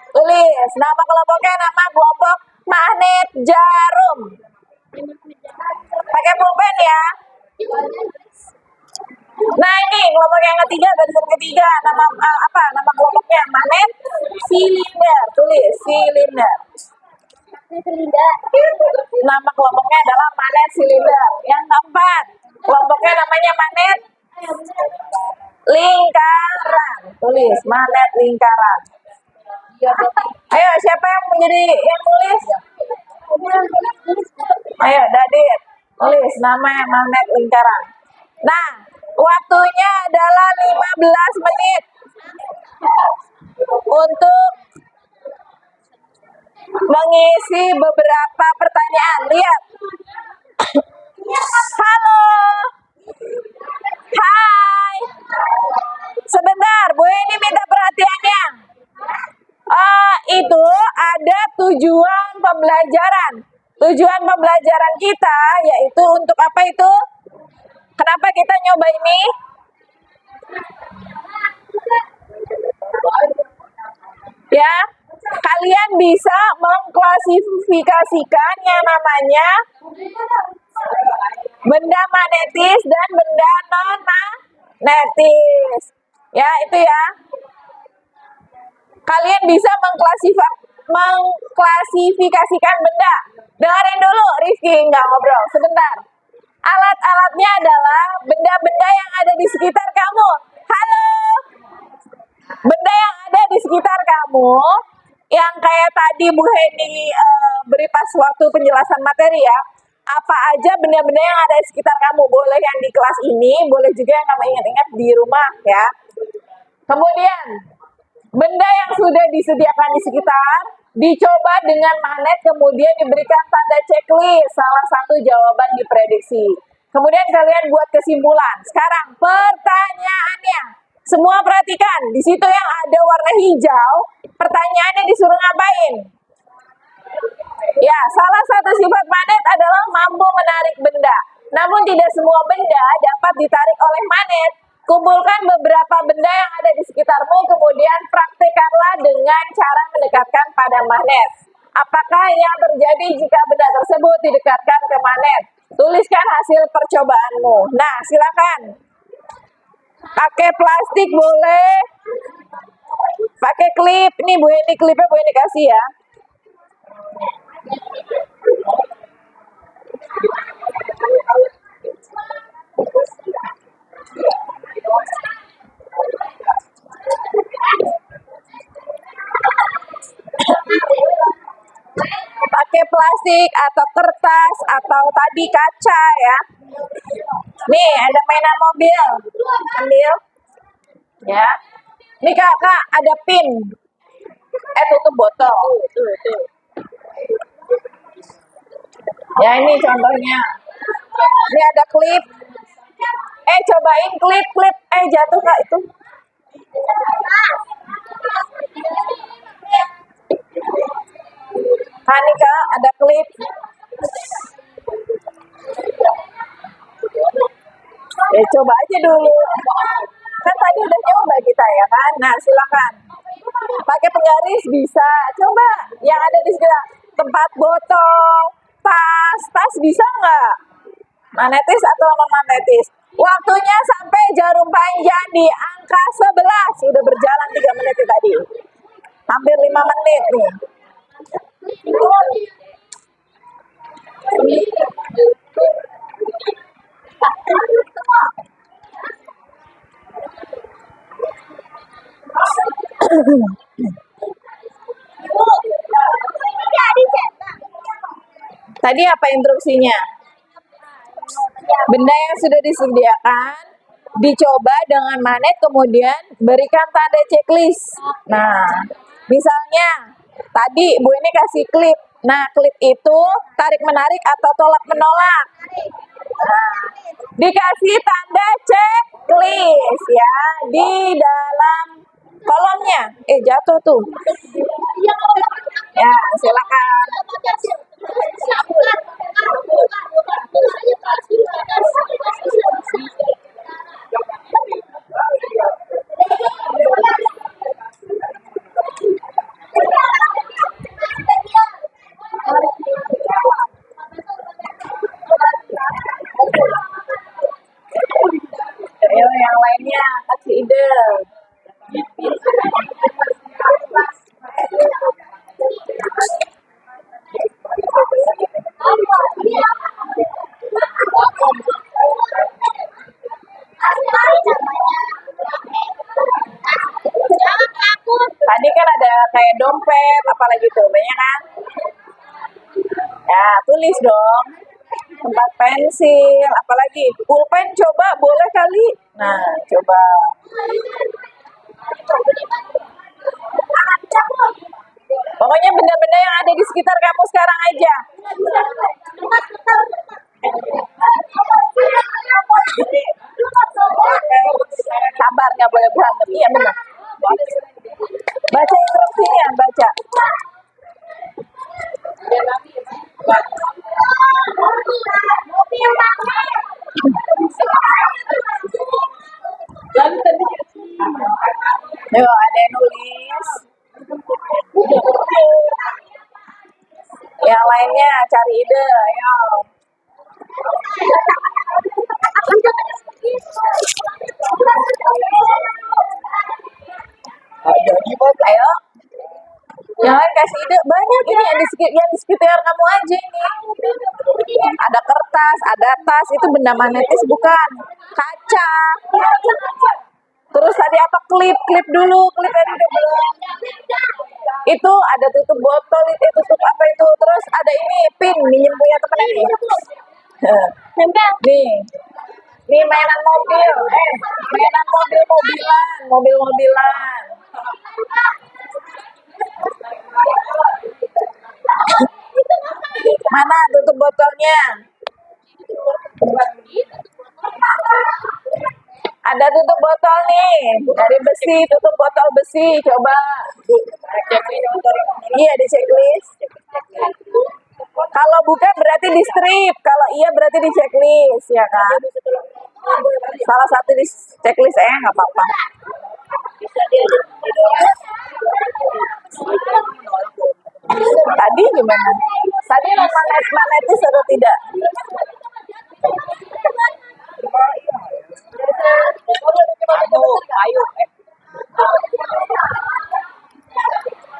Tulis nama kelompoknya, nama kelompok magnet jarum. Pakai pulpen ya. Nah ini kelompok yang ketiga, barisan ketiga, nama apa? Nama kelompoknya magnet silinder. Tulis silinder. Nama kelompoknya adalah magnet silinder. Yang keempat, kelompoknya namanya magnet lingkaran. Tulis magnet lingkaran. Ayo siapa yang menjadi yang nulis? Ayo Dadit, tulis nama magnet lingkaran. Nah, waktunya adalah 15 menit untuk mengisi beberapa pertanyaan. Lihat. Halo. Hai. Sebentar, Bu ini minta perhatiannya. Itu ada tujuan pembelajaran. Tujuan pembelajaran kita yaitu untuk apa itu? Kenapa kita nyoba ini? Ya, kalian bisa mengklasifikasikan yang namanya benda magnetis dan benda non magnetis. Ya, itu ya. Kalian bisa mengklasifikasikan benda. Dengerin dulu, Rifki, nggak ngobrol. Sebentar. Alat-alatnya adalah benda-benda yang ada di sekitar kamu. Halo. Benda yang ada di sekitar kamu, yang kayak tadi Bu Heni beri pas waktu penjelasan materi ya. Apa aja benda-benda yang ada di sekitar kamu. Boleh yang di kelas ini, boleh juga yang kamu ingat-ingat di rumah ya. Kemudian, benda yang sudah disediakan di sekitar, dicoba dengan magnet, kemudian diberikan tanda checklist, salah satu jawaban diprediksi. Kemudian kalian buat kesimpulan. Sekarang pertanyaannya, semua perhatikan, di situ yang ada warna hijau, pertanyaannya disuruh ngapain? Ya, salah satu sifat magnet adalah mampu menarik benda. Namun tidak semua benda dapat ditarik oleh magnet. Kumpulkan beberapa benda yang ada di sekitarmu, kemudian praktekkanlah dengan cara mendekatkan pada magnet. Apakah yang terjadi jika benda tersebut didekatkan ke magnet? Tuliskan hasil percobaanmu. Nah, silakan. Pakai plastik boleh. Pakai klip. Nih Bu Eni, klipnya Bu Eni kasih ya. Pakai plastik atau kertas atau tadi kaca ya. Nih ada mainan mobil, ambil ya. Nih kakak ada pin, tutup botol. Ya ini contohnya. Ini ada klip. Cobain klip. Jatuh kak itu. Nih kak ada klip. Coba aja dulu. Kan tadi udah nyoba kita ya kan. Nah silakan. Pakai penggaris bisa. Coba yang ada di sekitar tempat botol, tas bisa nggak? Magnetis atau non magnetis? Waktunya sampai jarum panjang di angka 11. Sudah berjalan 3 menit tadi. Hampir 5 menit nih. Tadi apa instruksinya? Benda yang sudah disediakan dicoba dengan magnet, kemudian berikan tanda checklist. Nah, misalnya tadi Bu ini kasih klip. Nah, klip itu tarik menarik atau tolak menolak. Nah, dikasih tanda checklist ya di dalam kolomnya. Jatuh tuh. Ya, silakan. Ayo yang lainnya kasih ide. Tadi kan ada kayak dompet, apalagi tuh banyak kan? Ya tulis dong. Tempat pensil, apalagi pulpen, coba boleh kali. Nah coba. Pokoknya benda-benda yang ada di sekitar kamu sekarang aja. Sabar, nggak boleh berantem. Iya benar. Baca instruksinya, baca. Yo, ada yang nulis. Yang lainnya cari ide, ayo. Ayo. Jangan kasih ide, banyak ini yang di sekitar kamu aja ini. Ada kertas, ada tas, itu benda magnetis bukan? Kaca. Terus tadi apa? Klip dulu, klipnya udah belum. Itu ada tutup botol, itu tutup apa itu? Terus ada ini pin, minjem punya temen ini. Nih mainan mobil, mainan mobil-mobilan. Mana tutup botolnya? Ada tutup botol nih, dari besi, tutup botol besi, coba. Iya, di checklist. Kalau buka berarti di strip, kalau iya berarti di checklist, ya kan? Salah satu di checklist nggak apa-apa. Tadi gimana? Tadi magnetis atau tidak? Ayo.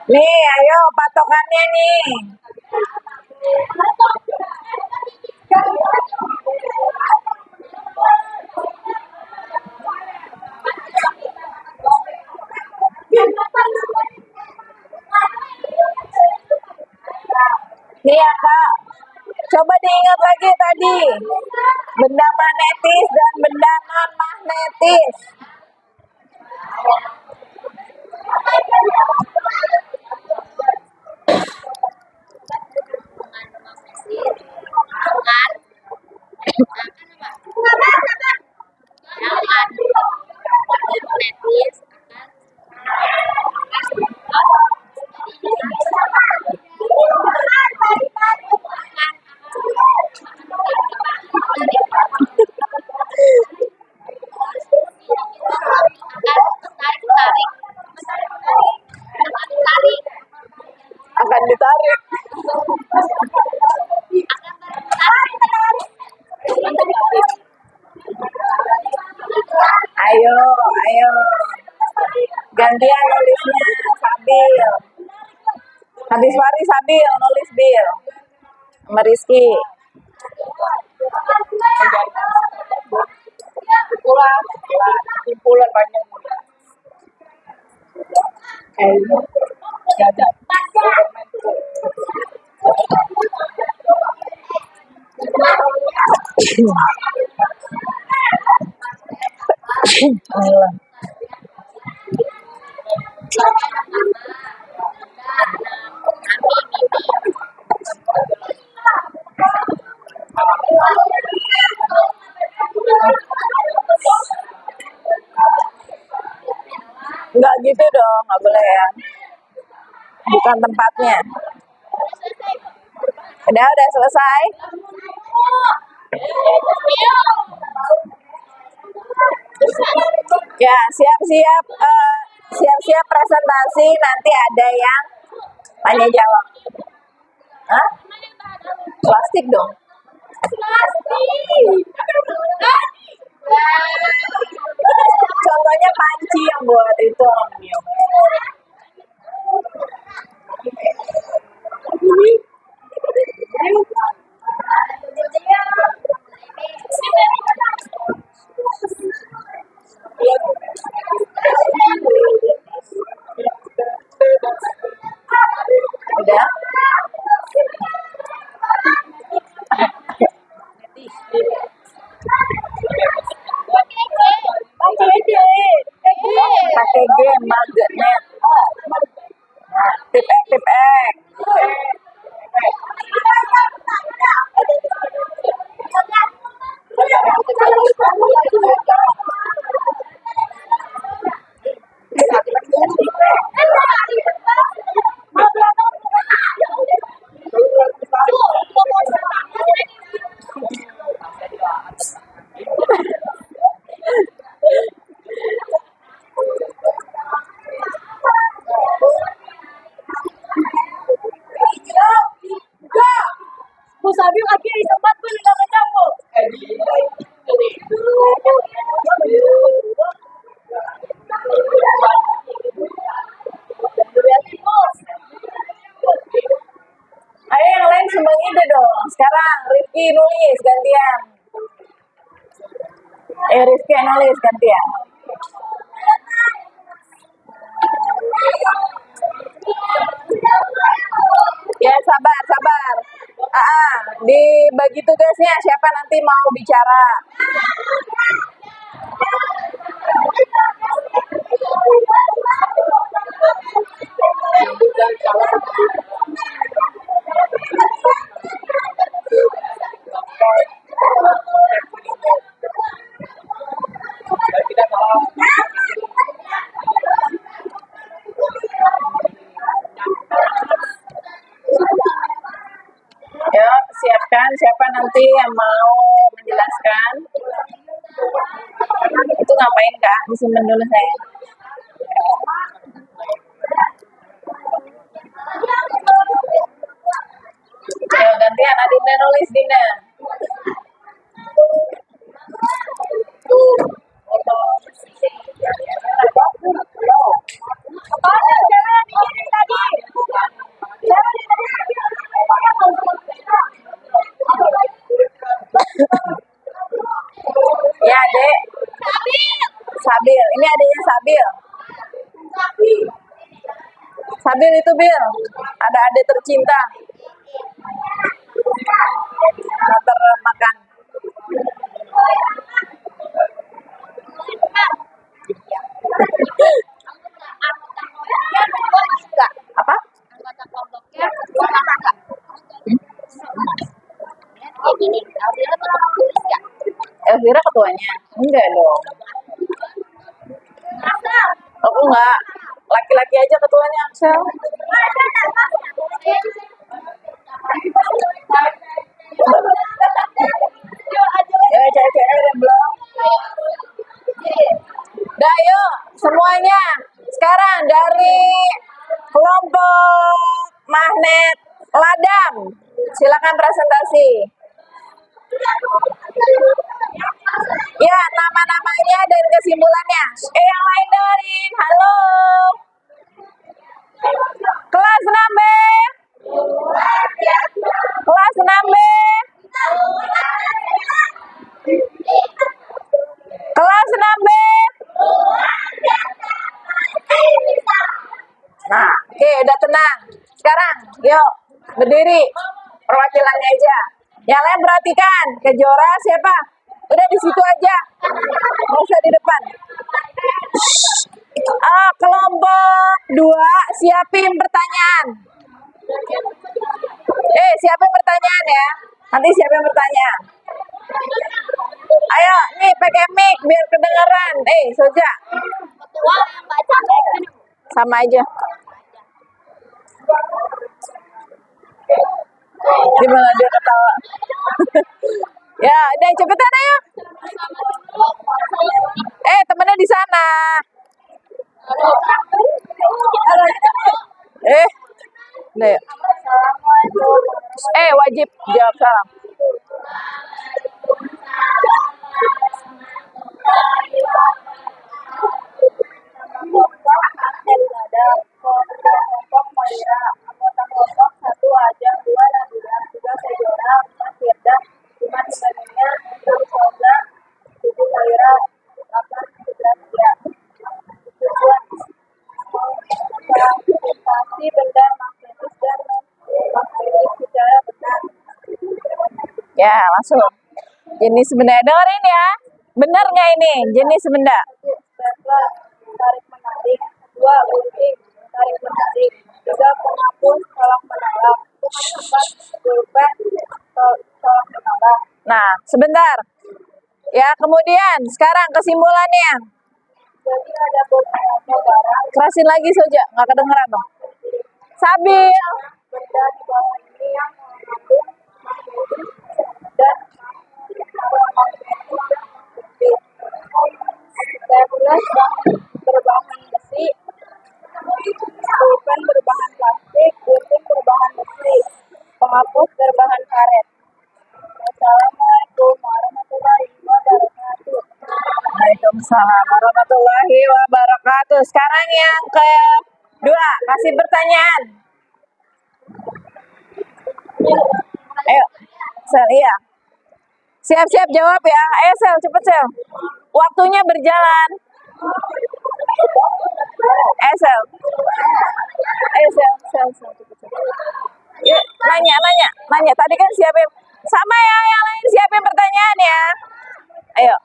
Nih, ayo patokannya nih. Nih ya Kak, coba diingat lagi tadi. Benda magnetis dan benda non-magnetis. Akan ditarik. Ayo, ayo. Gantian nulisnya Sabil. Habis Fari Sabil nulis Bil. Sama Rizky. Kumpulan banyak. Jajan. Enggak gitu dong, nggak boleh ya. Bukan tempatnya. Udah selesai. Ya, siap-siap siap-siap presentasi, nanti ada yang tanya jawab. Hah? Plastik dong. Contohnya panci yang buat itu aluminium. Udah? Pakai game magnet. Tip X. Sabi akhirnya di tempat pun tidak menyambut. Ayo yang lain sumbang ide dong. Sekarang Rifki nulis gantian. Rifki nulis gantian. Ya sabar. Dibagi tugasnya siapa nanti mau bicara. Ya, siapkan siapa nanti yang mau menjelaskan. Itu ngapain Kak? Disimpan dulu saya. Ayo gantian Adinda nulis Dinda. Ya Dek. Sabil. Ini adanya Sabil. Sabil itu Bil. Ada adik tercinta. Antar makan. Apa? Elvira ketuanya? Enggak dong. Aku enggak. Laki-laki aja ketuanya Axel. Ya cewek-cewek udah belum? Dah yuk semuanya. Sekarang dari kelompok magnet Ladam. Silakan presentasi. Ya, nama-namanya dan kesimpulannya. Yang lain dengerin. Halo. Kelas 6B. Kelas 6B. Kelas 6B. Nah, oke, udah tenang. Sekarang, yuk, berdiri. Perwakilannya aja. Yang lain perhatikan. Kejora siapa? Udah di situ aja. Nggak usah di depan. Kelompok 2, siapin pertanyaan. Siapin pertanyaan ya. Nanti siapin pertanyaan. Ayo, nih pakai mic biar kedengeran. Soja. Sama aja. Gimana dia ketawa? Ya, udah cepetan ayo. Temennya di sana. Udah ya. Wajib jawab salam. Ya, langsung. Jenis benda. Dengerin ya. Bener nggak ini? Jenis benda. Tarik menarik. 2. Gunting. Tarik menarik. 3. Penghapus. Tolak menolak. 4. Pulpen. Tolak menolak. Nah, sebentar. Ya, kemudian sekarang kesimpulannya. Jadi ada beberapa barang. Kerasin lagi Soja, nggak kedengeran dong. Sabil. Benda di bawah ini yang mengandung dan staples berbahan besi, pulpen berbahan plastik, gunting berbahan besi, penghapus berbahan karet. Assalamualaikum warahmatullahi wabarakatuh. Waalaikumsalam warahmatullahi wabarakatuh. Sekarang yang kedua, kasih pertanyaan. Ayo, Sel, iya. Siap-siap jawab ya. Ayo Sel, cepet Sel. Waktunya berjalan. Sel. Ayo Sel, cepet Sel. Yuk, nanya. Tadi kan siapin. Sama ya, yang lain siapin pertanyaan ya. Ayo.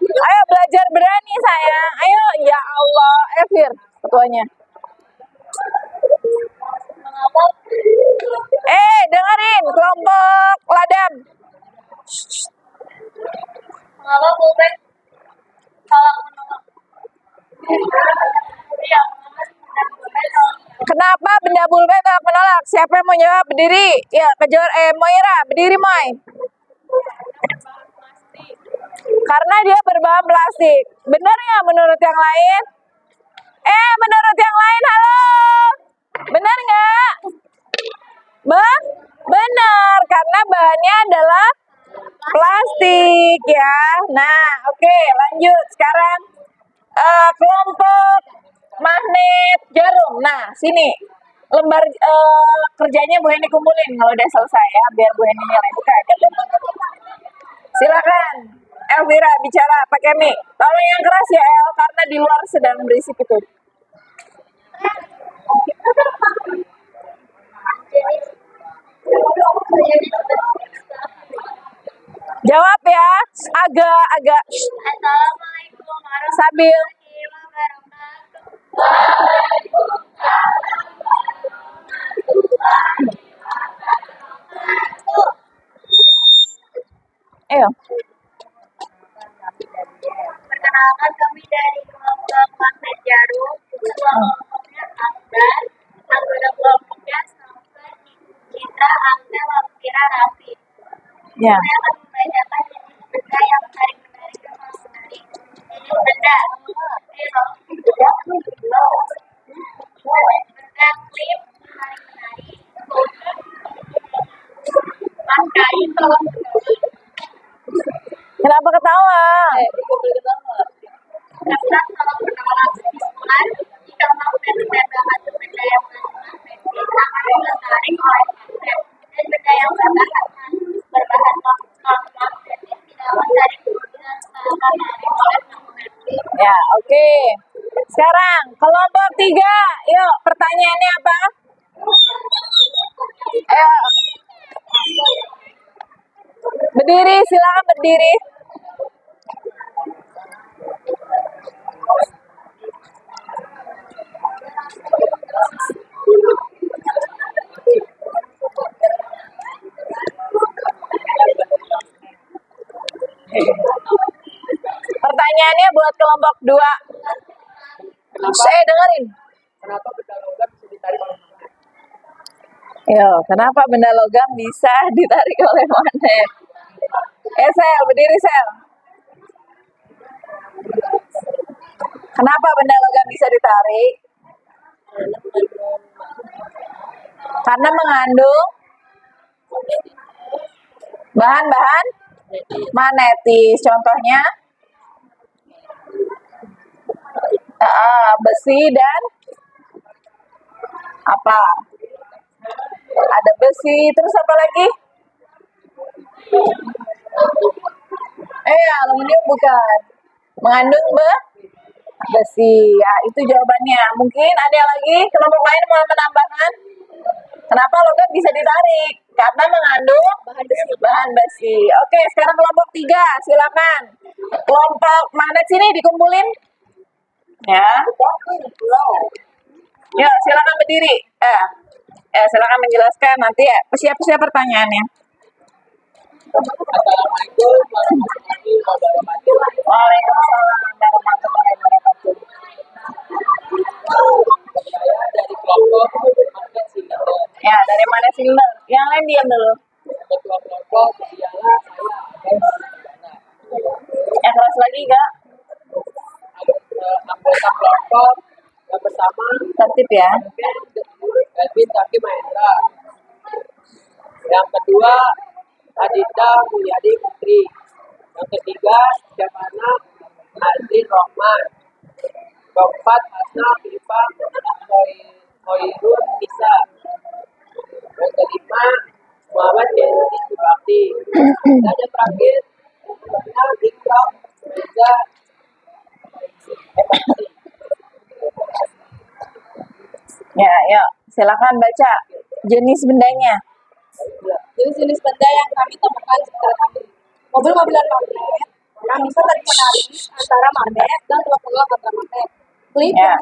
Ayo belajar berani sayang. Ayo, ya Allah. Fir, ketuanya. Dengerin kelompok Ladam. Mengapa pulpen tolak menolak? Kenapa benda pulpen tolak menolak? Siapa yang mau jawab? Berdiri. Ya, Moira, berdiri, Moy. Karena dia berbahan plastik. Benar nggak menurut yang lain? Menurut yang lain, halo? Benar nggak? Benar, karena bahannya adalah plastik ya. Nah, oke, lanjut. Sekarang kelompok magnet jarum. Nah, sini lembar kerjanya Bu Heni kumpulin kalau udah selesai ya, biar Bu Heni nilai buka. Silakan, Elvira bicara pakai mic. Tolong yang keras ya El, karena di luar sedang berisik itu. Jawab ya, agak Assalamualaikum sambil. Ayo. Perkenalkan kami dari kelompok magnet jarum. Kelompoknya Akbar, anggota kelompoknya Sampai, Citra, Angga, Wafira, Raffi. Ya. Saya akan membacakan jenis benda yang menarik-menarik dan menarik. Jenis benda. Benda klip, menarik-menarik. Pakai tolong. Kenapa ketawa? Karena kalau perkenalan simpulan, jika magnet menembakkan benda yang magnetis akan ditarik oleh magnet, dan benda yang berbahan magnetis tidak akan tarik dan akan menarik oleh magnet. Ya, oke. Sekarang kelompok 3. Yuk, pertanyaannya apa? Ayo. Berdiri, silakan berdiri. Pertanyaannya buat kelompok 2. Saya dengerin. Kenapa benda logam bisa ditarik oleh magnet? Yo, kenapa benda logam bisa ditarik oleh magnet? Sel, berdiri Sel. Kenapa benda logam bisa ditarik? Karena mengandung bahan-bahan magnetis. Contohnya besi dan apa? Ada besi, terus apa lagi? Aluminium bukan. Mengandung besi. Ya, itu jawabannya. Mungkin ada lagi kelompok lain mau menambahkan? Kenapa logam bisa ditarik? Karena mengandung bahan besi. Oke, sekarang kelompok 3, silakan. Kelompok magnet sini dikumpulin. Ya. Yuk, silakan berdiri. Silakan menjelaskan nanti ya. Siap-siap pertanyaannya. Assalamualaikum warahmatullahi wabarakatuh. Waalaikumsalam warahmatullahi wabarakatuh. Saya dari kelompok magnet silakan. Ya, dari mana sih Mbak? Yang lain diam dulu. Ketua kelompok ialah saya. Yang keras lagi enggak? Anggota kelompok yang bersama Tertib ya. Edwin Taki Mahendra. Yang kedua Adinda Mulyadi Putri. Yang ketiga Syamana Azrin Rohman. Keempat Hasna Filipa Hoirun Nisa. Yang kelima Muhammad Denny Subakti. Dan yang terakhir Ikram Reza. Ya, silakan baca jenis bendanya. Jenis-jenis benda yang kami temukan sekitar kami. Mobil-mobilan magnet yang bisa tarik menarik antara magnet dan teluk-teluk antar magnet. Klip yang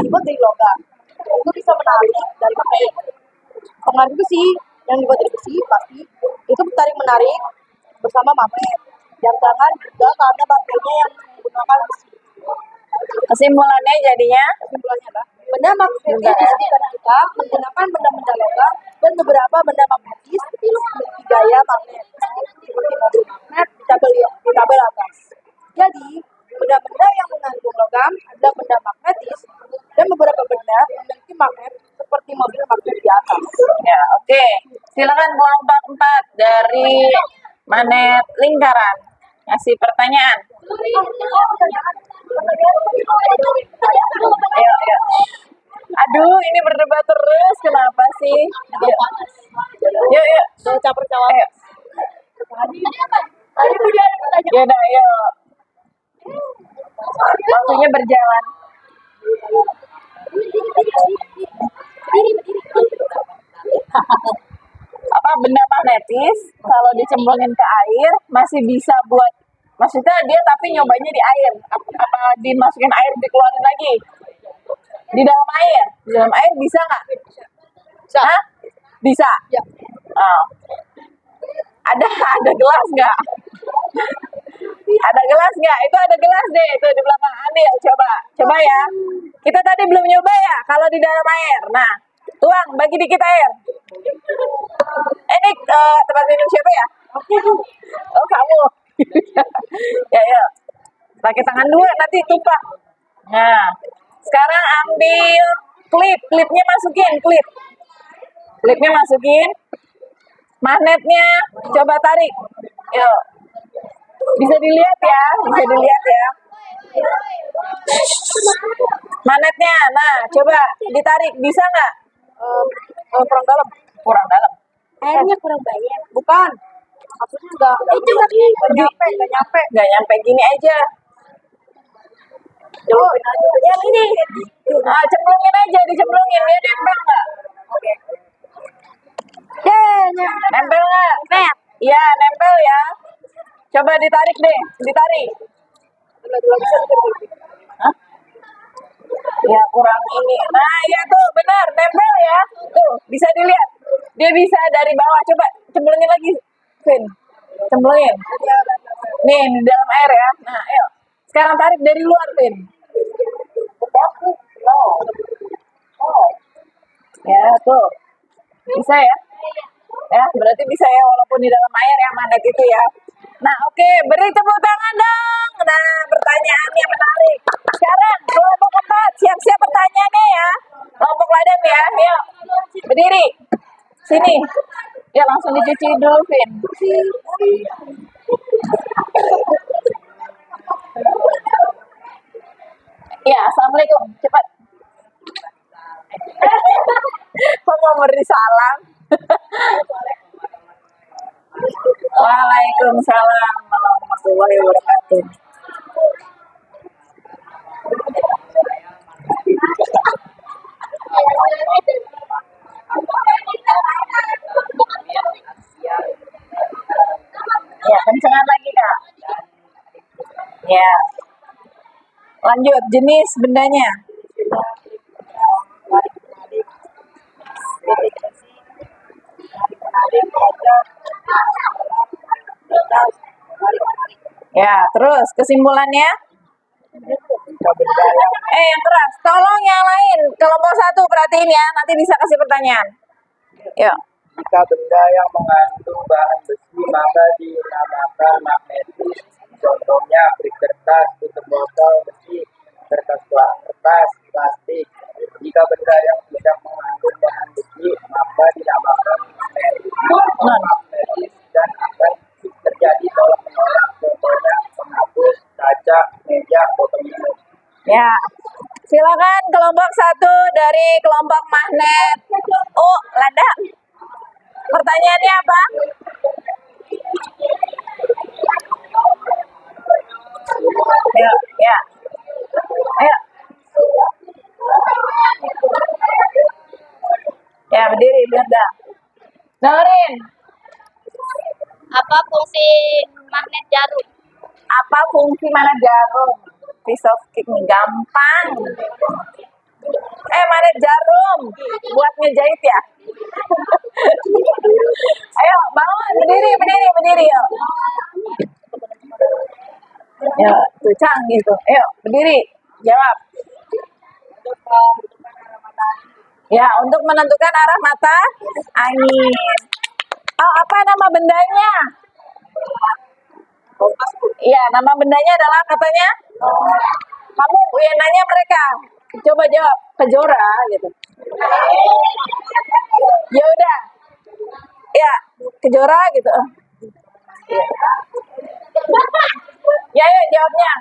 dibuat dari logam. Itu bisa menarik dari magnet. Pengaruh besi yang dibuat dari besi pasti itu tarik menarik bersama magnet. Jam tangan juga karena baterainya yang menggunakan besi. Kesimpulannya jadinya Kesimpulannya adalah benda magnetis di sekitar kita menggunakan benda-benda logam dan beberapa benda magnetis memiliki gaya magnet seperti mobil magnet di tabel atas. Jadi, benda-benda yang mengandung logam adalah benda magnetis dan beberapa benda memiliki magnet seperti mobil magnet di atas. ya, oke. Silakan kelompok 4 dari magnet lingkaran ngasih pertanyaan. Ayo, ayo. Aduh, ini berdebat terus. Kenapa sih? Yuk, yuk, yuk. Saya caper-caper. Ayo. Ya udah, ayo. Waktunya berjalan. Apa benda magnetis kalau dicemplungin ke air masih bisa buat, maksudnya dia tapi nyobanya di air, apa dimasukin air dikeluarin lagi di dalam air, bisa nggak? Hah? Bisa. Ya. Oh. Ada gelas nggak? Ada gelas nggak? Itu ada gelas deh, itu di belakang Adil. Coba ya. Kita tadi belum nyoba ya kalau di dalam air. Nah, tuang, bagi dikit air. Ini tempat minum siapa ya? Oh, kamu. Ya. Pakai tangan dua, nanti tumpah. Nah, sekarang ambil klipnya masukin, klipnya masukin. Magnetnya coba tarik. Yuk. Bisa dilihat ya. Magnetnya, nah coba ditarik, bisa nggak? Kurang dalam. Kurang dalam. Airnya kurang banyak. Bukan. Maksudnya nggak Nggak nyampe gini aja. jawabin aja. Yang ini. Nah, cemplungin aja, dicemplungin. Dia nempel nggak? Nempel nggak? Iya, nempel ya. Coba ditarik deh, ditarik. Hah? Ya kurang ini. Nah, ya tuh benar, nempel ya. Tuh, bisa dilihat. Dia bisa dari bawah. Coba cemplungin lagi, Vin. Cemplungin. Nih, di dalam air ya. Nah, ayo. Sekarang tarik dari luar, Vin. Ya, tuh. Bisa ya? Ya, berarti bisa ya walaupun di dalam air ya magnet itu ya. Nah, oke, beri tepuk tangan dong. Nah, pertanyaannya menarik. Sekarang kelompok 4, siap-siap pertanyaannya ya. Kelompok ladan ya, yuk. Berdiri. Sini. Ya, langsung dicuci dulu, Vin. Ya, assalamualaikum. Cepat. Kok mau beri salam? Waalaikumsalam warahmatullahi wabarakatuh. Ya, kencengan lagi, Kak. Ya. Lanjut, jenis bendanya. Ya, terus kesimpulannya? Yang keras. Tolong yang lain. Kelompok 1 perhatiin ya. Nanti bisa kasih pertanyaan. Yuk. Jika benda yang mengandung bahan besi maka dinamakan magnetis. Contohnya prik kertas, tutup botol besi, kertas plastik. Jika benda yang tidak mengandung bahan besi maka dinamakan magnetis dan akan terjadi tolak menolak. Contohnya penghapus, kaca, meja, botol minum. Ya. Silakan kelompok 1 dari kelompok magnet. Oh, Lada. Pertanyaannya apa? Ya. Ayo. Ya, berdiri, lihat dah. Dengerin. Apa fungsi magnet jarum? Apa fungsi mana jarum? Piece of cake nih, gampang. Magnet jarum buat ngejahit ya. Ayo, bangun, berdiri yuk. Ya, tuh canggih tuh. Ayo, berdiri. Jawab. Ya, untuk menentukan arah mata angin. Oh, apa nama bendanya? Iya, nama bendanya adalah katanya. Kamu ya nanya mereka. Coba jawab. Kejora gitu. Ya udah. Ya, kejora gitu. Ya, ya jawabnya.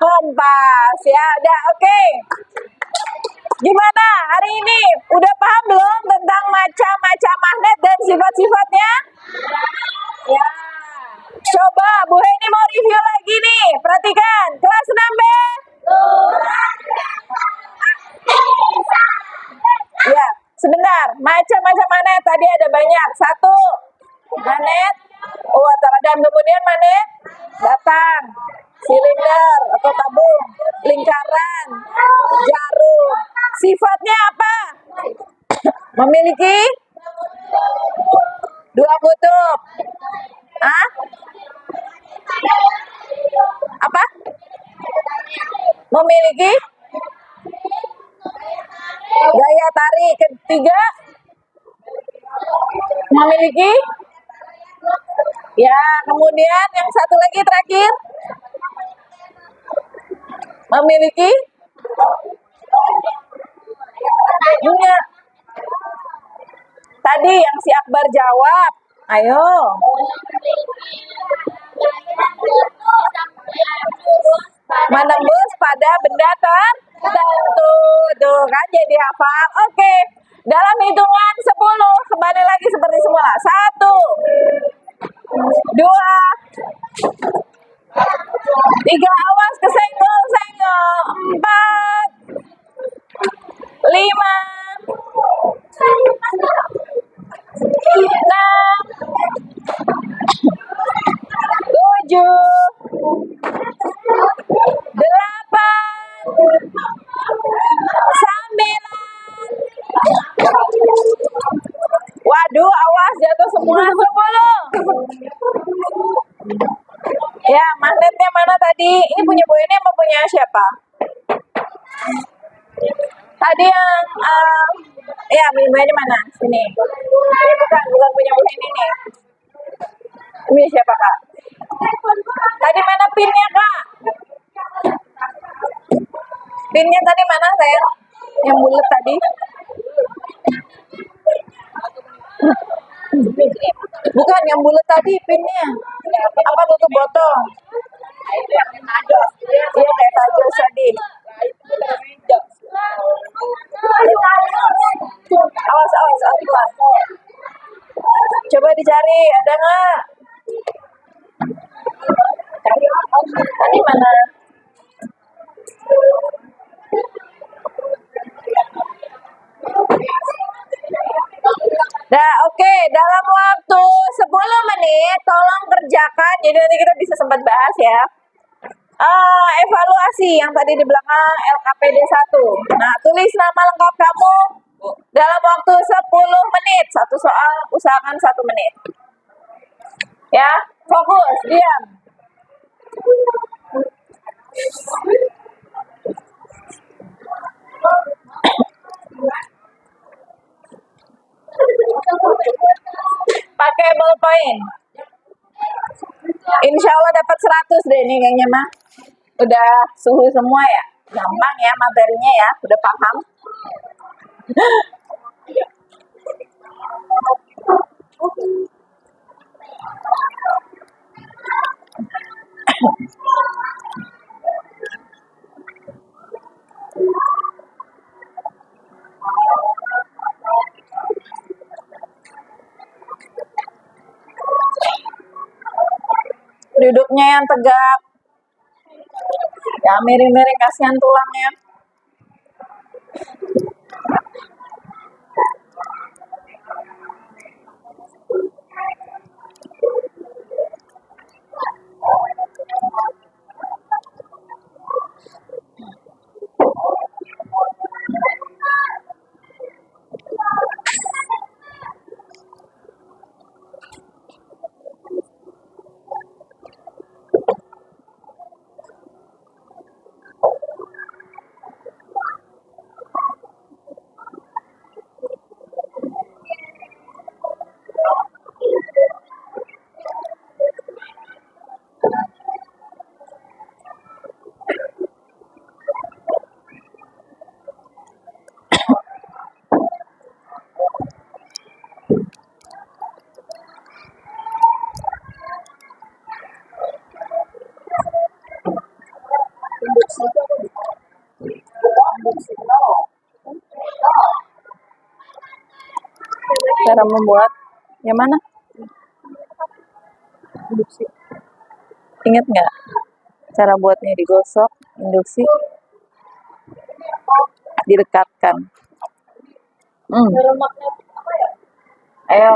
Kompas. Ya, udah oke. Gimana hari ini? Udah paham belum tentang macam-macam magnet dan sifat-sifatnya? Ya. Coba Bu Heni mau review lagi nih. Perhatikan. Kelas 6B. Ya, sebentar. Macam-macam magnet tadi ada banyak. Satu, magnet dan kemudian magnet datang, silinder atau tabung, lingkaran, jarum. Sifatnya apa? Memiliki dua kutub. Hah? Apa? Memiliki gaya tarik. Ketiga, memiliki ya, kemudian yang satu lagi terakhir, memiliki punya. Tadi yang si Akbar jawab. Ayo. Menembus pada benda tertentu. Tuh kan jadi hafal. Oke. Dalam hitungan 10 kembali lagi seperti semula. 1, 2, 3, awas kesenggol-senggol. 4, 5, 6, 7, 8, 9. Waduh, awas jatuh semua. 10. Ya, magnetnya mana tadi? Ini punya Bu ini apa punya siapa? Tadi yang ya, Bu ini mana? Sini. Ini bukan punya Bu ini nih. Ini siapa, Kak? Tadi mana pinnya, Kak? Pinnya tadi mana, sayang? Yang bulat tadi? Bukan yang bulat tadi pinnya. Apa tutup botol? Iya, kayak tajos tadi. Awas, pelan. Coba dicari, ada nggak? Tadi mana? Nah, oke. Dalam waktu 10 menit, tolong kerjakan. Jadi nanti kita bisa sempat bahas ya. Evaluasi yang tadi di belakang LKPD 1. Nah, tulis nama lengkap kamu dalam waktu 10 menit. Satu soal, usahakan 1 menit. Ya, fokus, diam. Pakai ballpoint. Insya Allah dapat 100 deh nih kayaknya mah. Udah suhu semua ya. Gampang ya materinya ya. Udah paham. Duduknya yang tegak. Ya miring-miring, kasihan tulangnya. Cara membuat yang mana? Induksi. Ingat nggak? Cara buatnya digosok, induksi, didekatkan. Ferromagnetik apa ya? Ayo,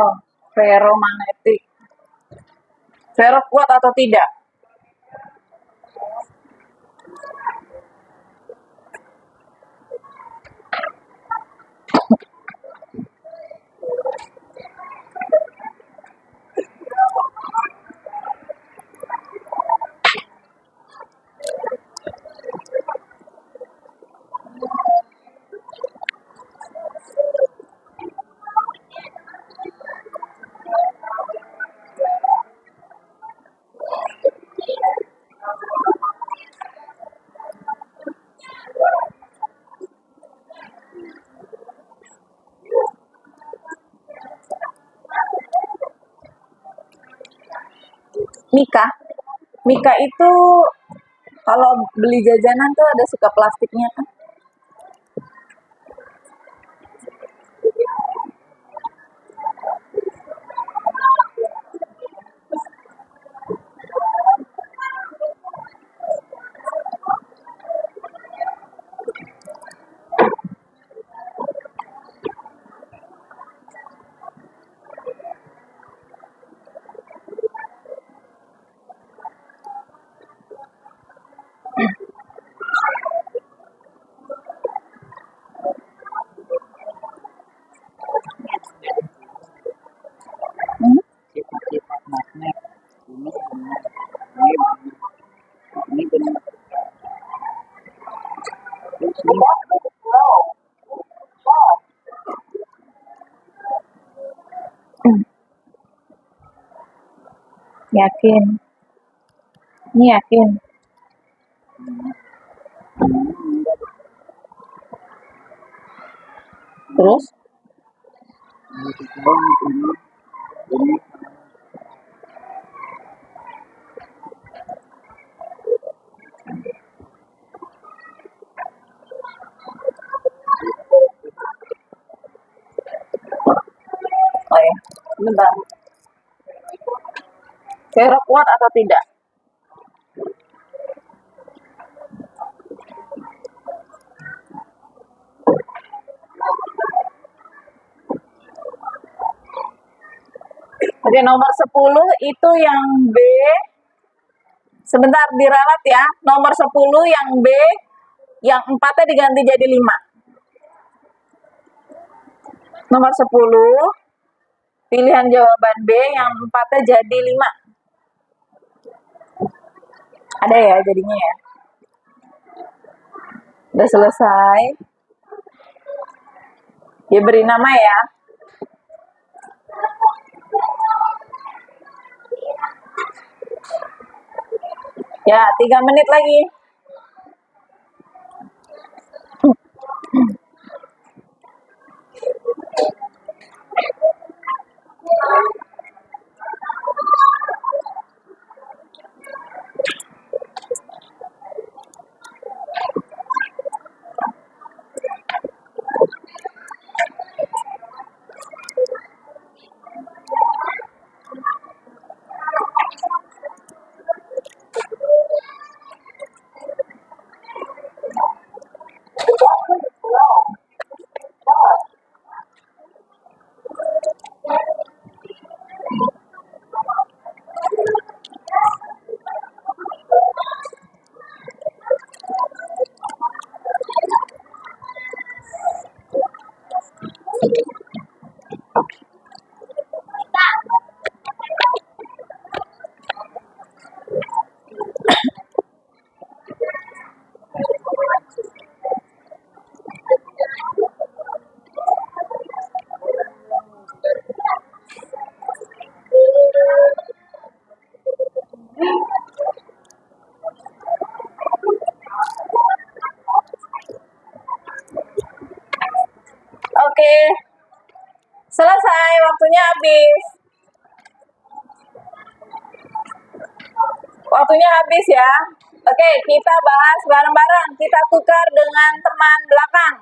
ferromagnetik. Ferro kuat atau tidak? Mika. Mika itu kalau beli jajanan tuh ada suka plastiknya kan? Hmm? Sifat-sifat magnet ini benar, ini benar. Terus ini Yakin? Ini yakin? Terus? ini Oh ya, sebentar. Ferro kuat atau tidak? Oke, nomor 10 itu yang B. Sebentar diralat ya. Nomor 10 yang B, yang 4-nya diganti jadi 5. Nomor 10, pilihan jawaban B, yang 4-nya jadi 5. Ada ya jadinya ya. Udah selesai. Diberi nama ya. Ya, 3 menit lagi. Oke. Selesai, waktunya habis. Waktunya habis ya. Oke, kita bahas bareng-bareng. Kita tukar dengan teman belakang.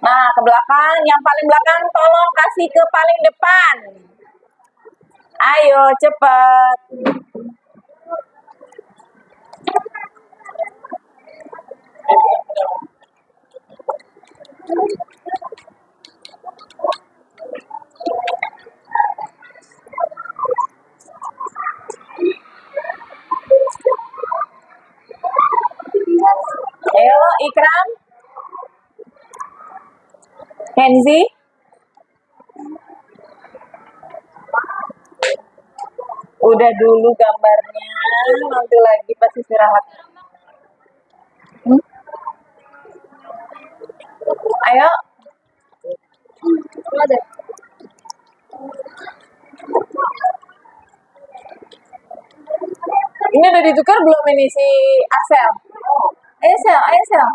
Nah, ke belakang. Yang paling belakang tolong kasih ke paling depan. Yang paling belakang tolong kasih ke paling depan. Ayo, cepet. Ayo, Ikram. Kenzi. Udah dulu gambarnya, nanti lagi pas istirahat. Ayo. Ada. Ini udah ditukar belum ini si Axel? Ayo Sel, ayo Sel.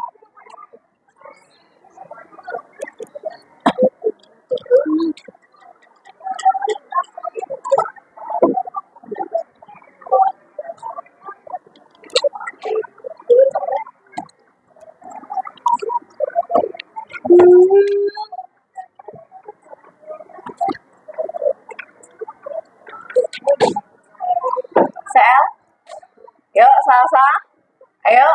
Sel. Yuk, Salsa. Ayo.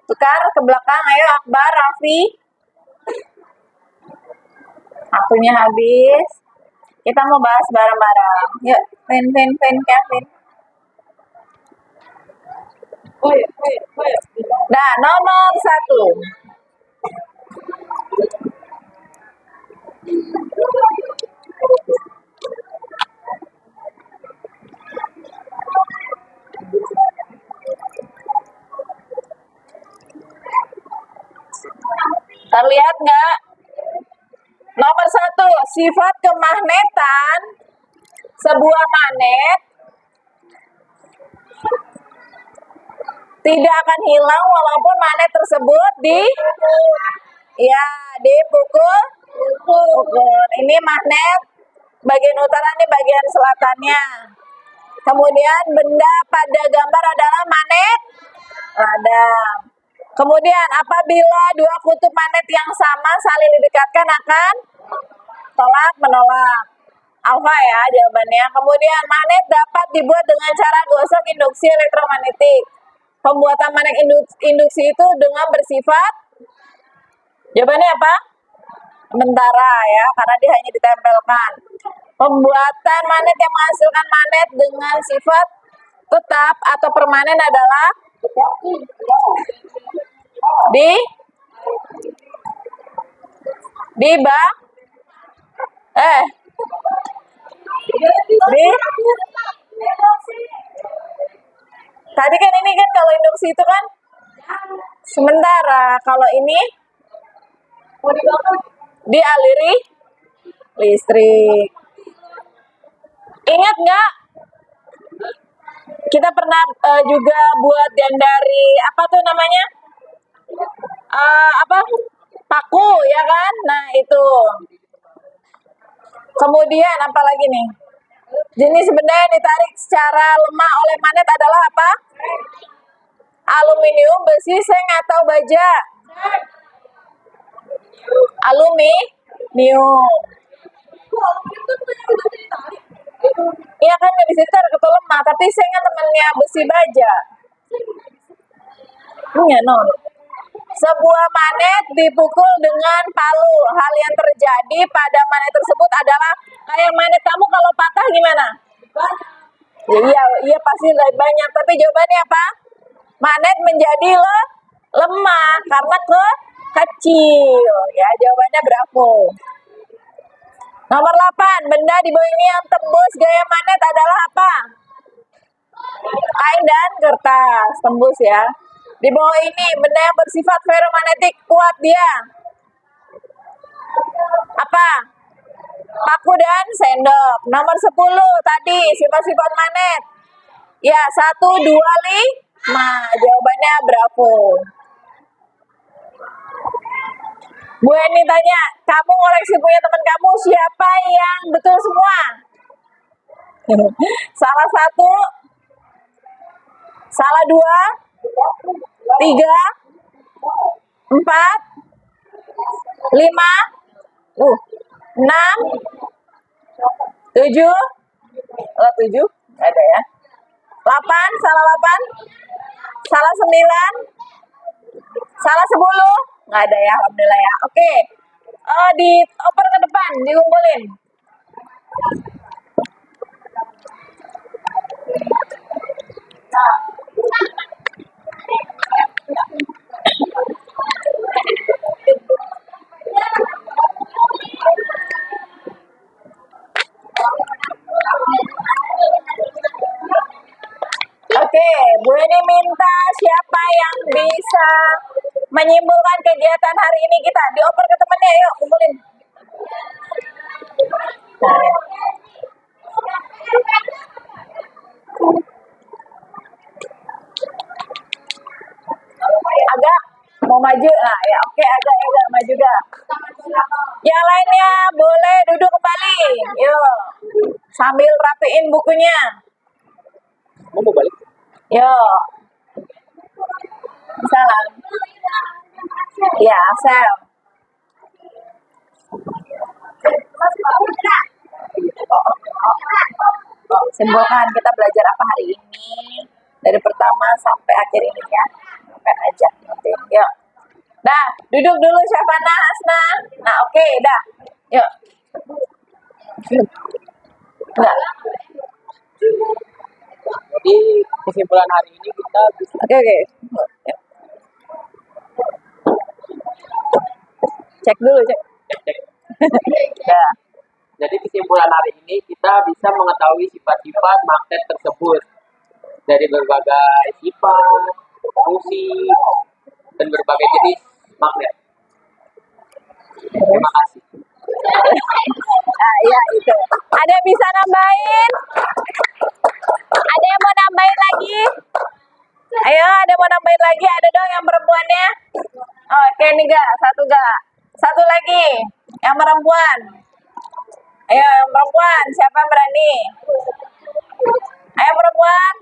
Tukar ke belakang, ayo Akbar, Raffi. Waktunya habis. Kita mau bahas bareng-bareng. Yuk, Kevin. Nah, nomor 1. Terlihat nggak? Nomor 1, sifat kemagnetan sebuah magnet tidak akan hilang walaupun magnet tersebut dipukul. Ini magnet bagian utara, ini bagian selatannya. Kemudian benda pada gambar adalah magnet radang. Kemudian apabila dua kutub magnet yang sama saling didekatkan akan tolak menolak. Alfa ya jawabannya. Kemudian magnet dapat dibuat dengan cara gosok induksi elektromagnetik. Pembuatan magnet induksi itu dengan bersifat, jawabannya apa? Sementara ya, karena dia hanya ditempelkan. Pembuatan magnet yang menghasilkan magnet dengan sifat tetap atau permanen adalah tadi kan ini kan kalau induksi itu kan sementara, kalau ini dialiri listrik. Ingat nggak? Kita pernah juga buat yang dari apa tuh namanya? Paku ya kan? Nah itu. Kemudian apa lagi nih? Jenis benda yang ditarik secara lemah oleh magnet adalah apa? Aluminium, besi, seng atau baja? Aluminium. Iya kan nggak bisa ditarik atau lemah, tapi seng kan temannya besi baja. Sebuah magnet dipukul dengan palu. Hal yang terjadi pada magnet tersebut adalah kayak magnet kamu kalau patah gimana? Iya pasti lebih banyak. Tapi jawabannya apa? Magnet menjadi lemah karena kecil. Ya jawabannya bravo. Nomor 8, benda di bawah ini yang tembus gaya magnet adalah apa? Kain dan kertas, tembus ya. Di bawah ini, benda yang bersifat ferromagnetik kuat dia. Apa? Paku dan sendok. Nomor 10 tadi, sifat-sifat magnet. Ya, 1, 2, 5. Jawabannya bravo. Bu Eni tanya, kamu ngoleksi punya teman kamu, siapa yang betul semua? Salah 1, salah 2, 3, 4, 5, 6, 7, salah 7, nggak ada ya. 8, salah 8, salah 9, salah 10, nggak ada ya, alhamdulillah ya. Oke, dioper ke depan, dikumpulin. Oke, Bu Eni minta siapa yang bisa menyimpulkan kegiatan hari ini kita. Dioper ke temannya, yuk kumpulin. Agak mau maju, nah ya oke, agak maju juga. Yang lainnya boleh duduk kembali, yuk sambil rapiin bukunya. Mau balik? Yuk. Salam. Ya, Sam. Simpulkan kita belajar apa hari ini dari pertama sampai akhir ini ya. Bukan aja. Yuk. Dah, duduk dulu Syafana, Hasna. Nah, oke, dah. Yuk. Enggak. Jadi kesimpulan hari ini kita bisa Oke. Cek dulu, cek. cek. Ya. Jadi kesimpulan hari ini kita bisa mengetahui sifat-sifat magnet tersebut dari berbagai sifat, fungsi, dan berbagai jenis magnet. Terima kasih. Nah, ya itu. Ada yang bisa nambahin? Ada yang mau nambahin lagi? Ayo, ada yang mau nambahin lagi? Ada dong yang perempuannya? Oh, oke nih gak? Satu lagi. Yang perempuan. Ayo, yang perempuan. Siapa yang berani? Ayo perempuan.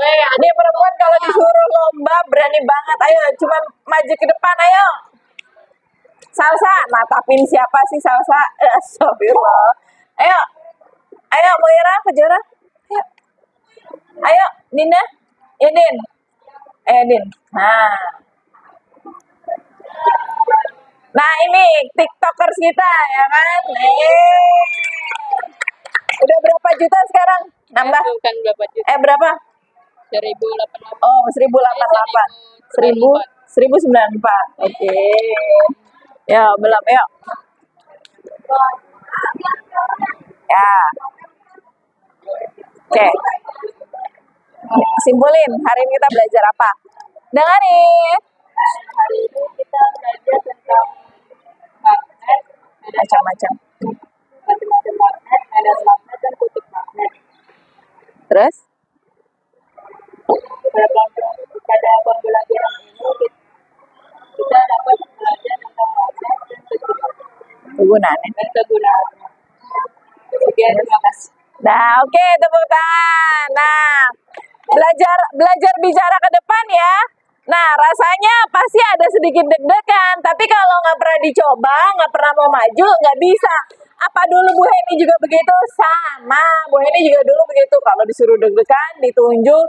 Ini perempuan kalau disuruh lomba berani banget. Ayo, cuma maju ke depan. Ayo. Salsa, natapin siapa sih Salsa? Astagfirullah. Ayo Moira, kejar. Ayo, Dinda. Ya, Din. Din. Nah, ini TikTokers kita, ya kan? Udah berapa juta sekarang? Nambah? Bukan berapa juta. Berapa? 1088. Oh, 1088. 1094. Oke. Ya, belum, yuk. Ya. Oke. Simpulin, hari ini kita belajar apa? Dengarin. Hari ini kita belajar tentang magnet, Macam-macam. macam-macam magnet, ada magnet dan kutub magnet. Terus? Pada pembelajaran ini kita dapat belajar tentang magnet dan Kegunaannya. kegunaannya. Sekian, terima kasih. Nah, oke, tepuk tangan. Nah, belajar bicara ke depan ya. Nah, rasanya pasti ada sedikit deg-degan. Tapi kalau nggak pernah dicoba, nggak pernah mau maju, nggak bisa. Apa dulu Bu Heni juga begitu? Sama. Bu Heni juga dulu begitu. Kalau disuruh deg-degan, ditunjuk.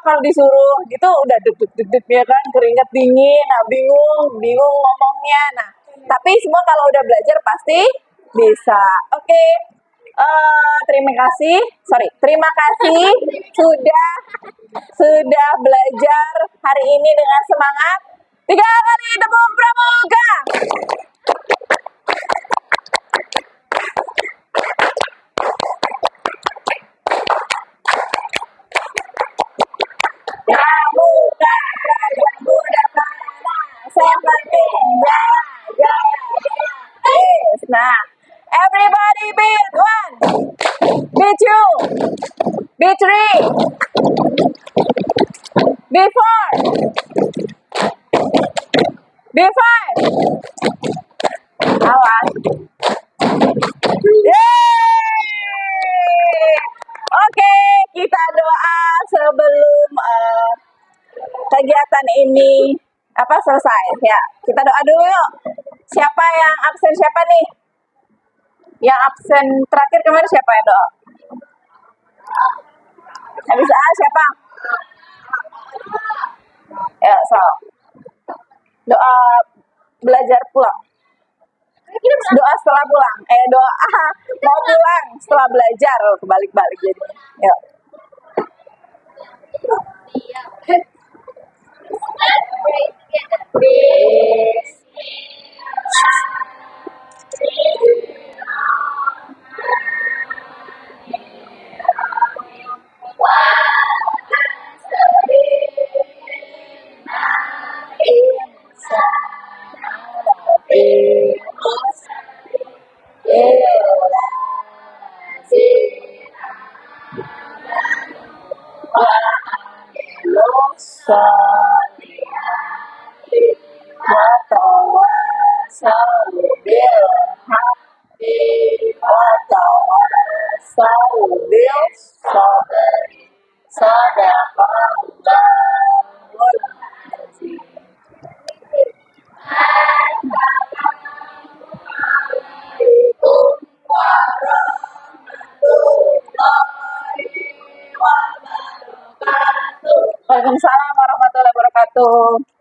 Kalau disuruh gitu udah deg-deg ya kan, keringat dingin, nah bingung ngomongnya. Nah, tapi semua kalau udah belajar pasti bisa. Oke. Terima kasih sudah belajar hari ini dengan semangat. 3 kali tepuk pramuka. Pramuka, pelajar muda panah, seperti belajar. Nah, everybody beat 1, beat 2, beat 3, beat 4, beat 5. Awas. Yeay! Oke, kita doa sebelum kegiatan ini Apa selesai? Ya, kita doa dulu yuk. Siapa yang absen siapa nih? Yang absen terakhir kemarin siapa yang doa? Habis siapa? Ya, so. Doa belajar pulang. Doa setelah pulang. Doa mau pulang setelah belajar. Kebalik-balik jadi. Yuk. Waalaikumsalam warahmatullahi wabarakatuh.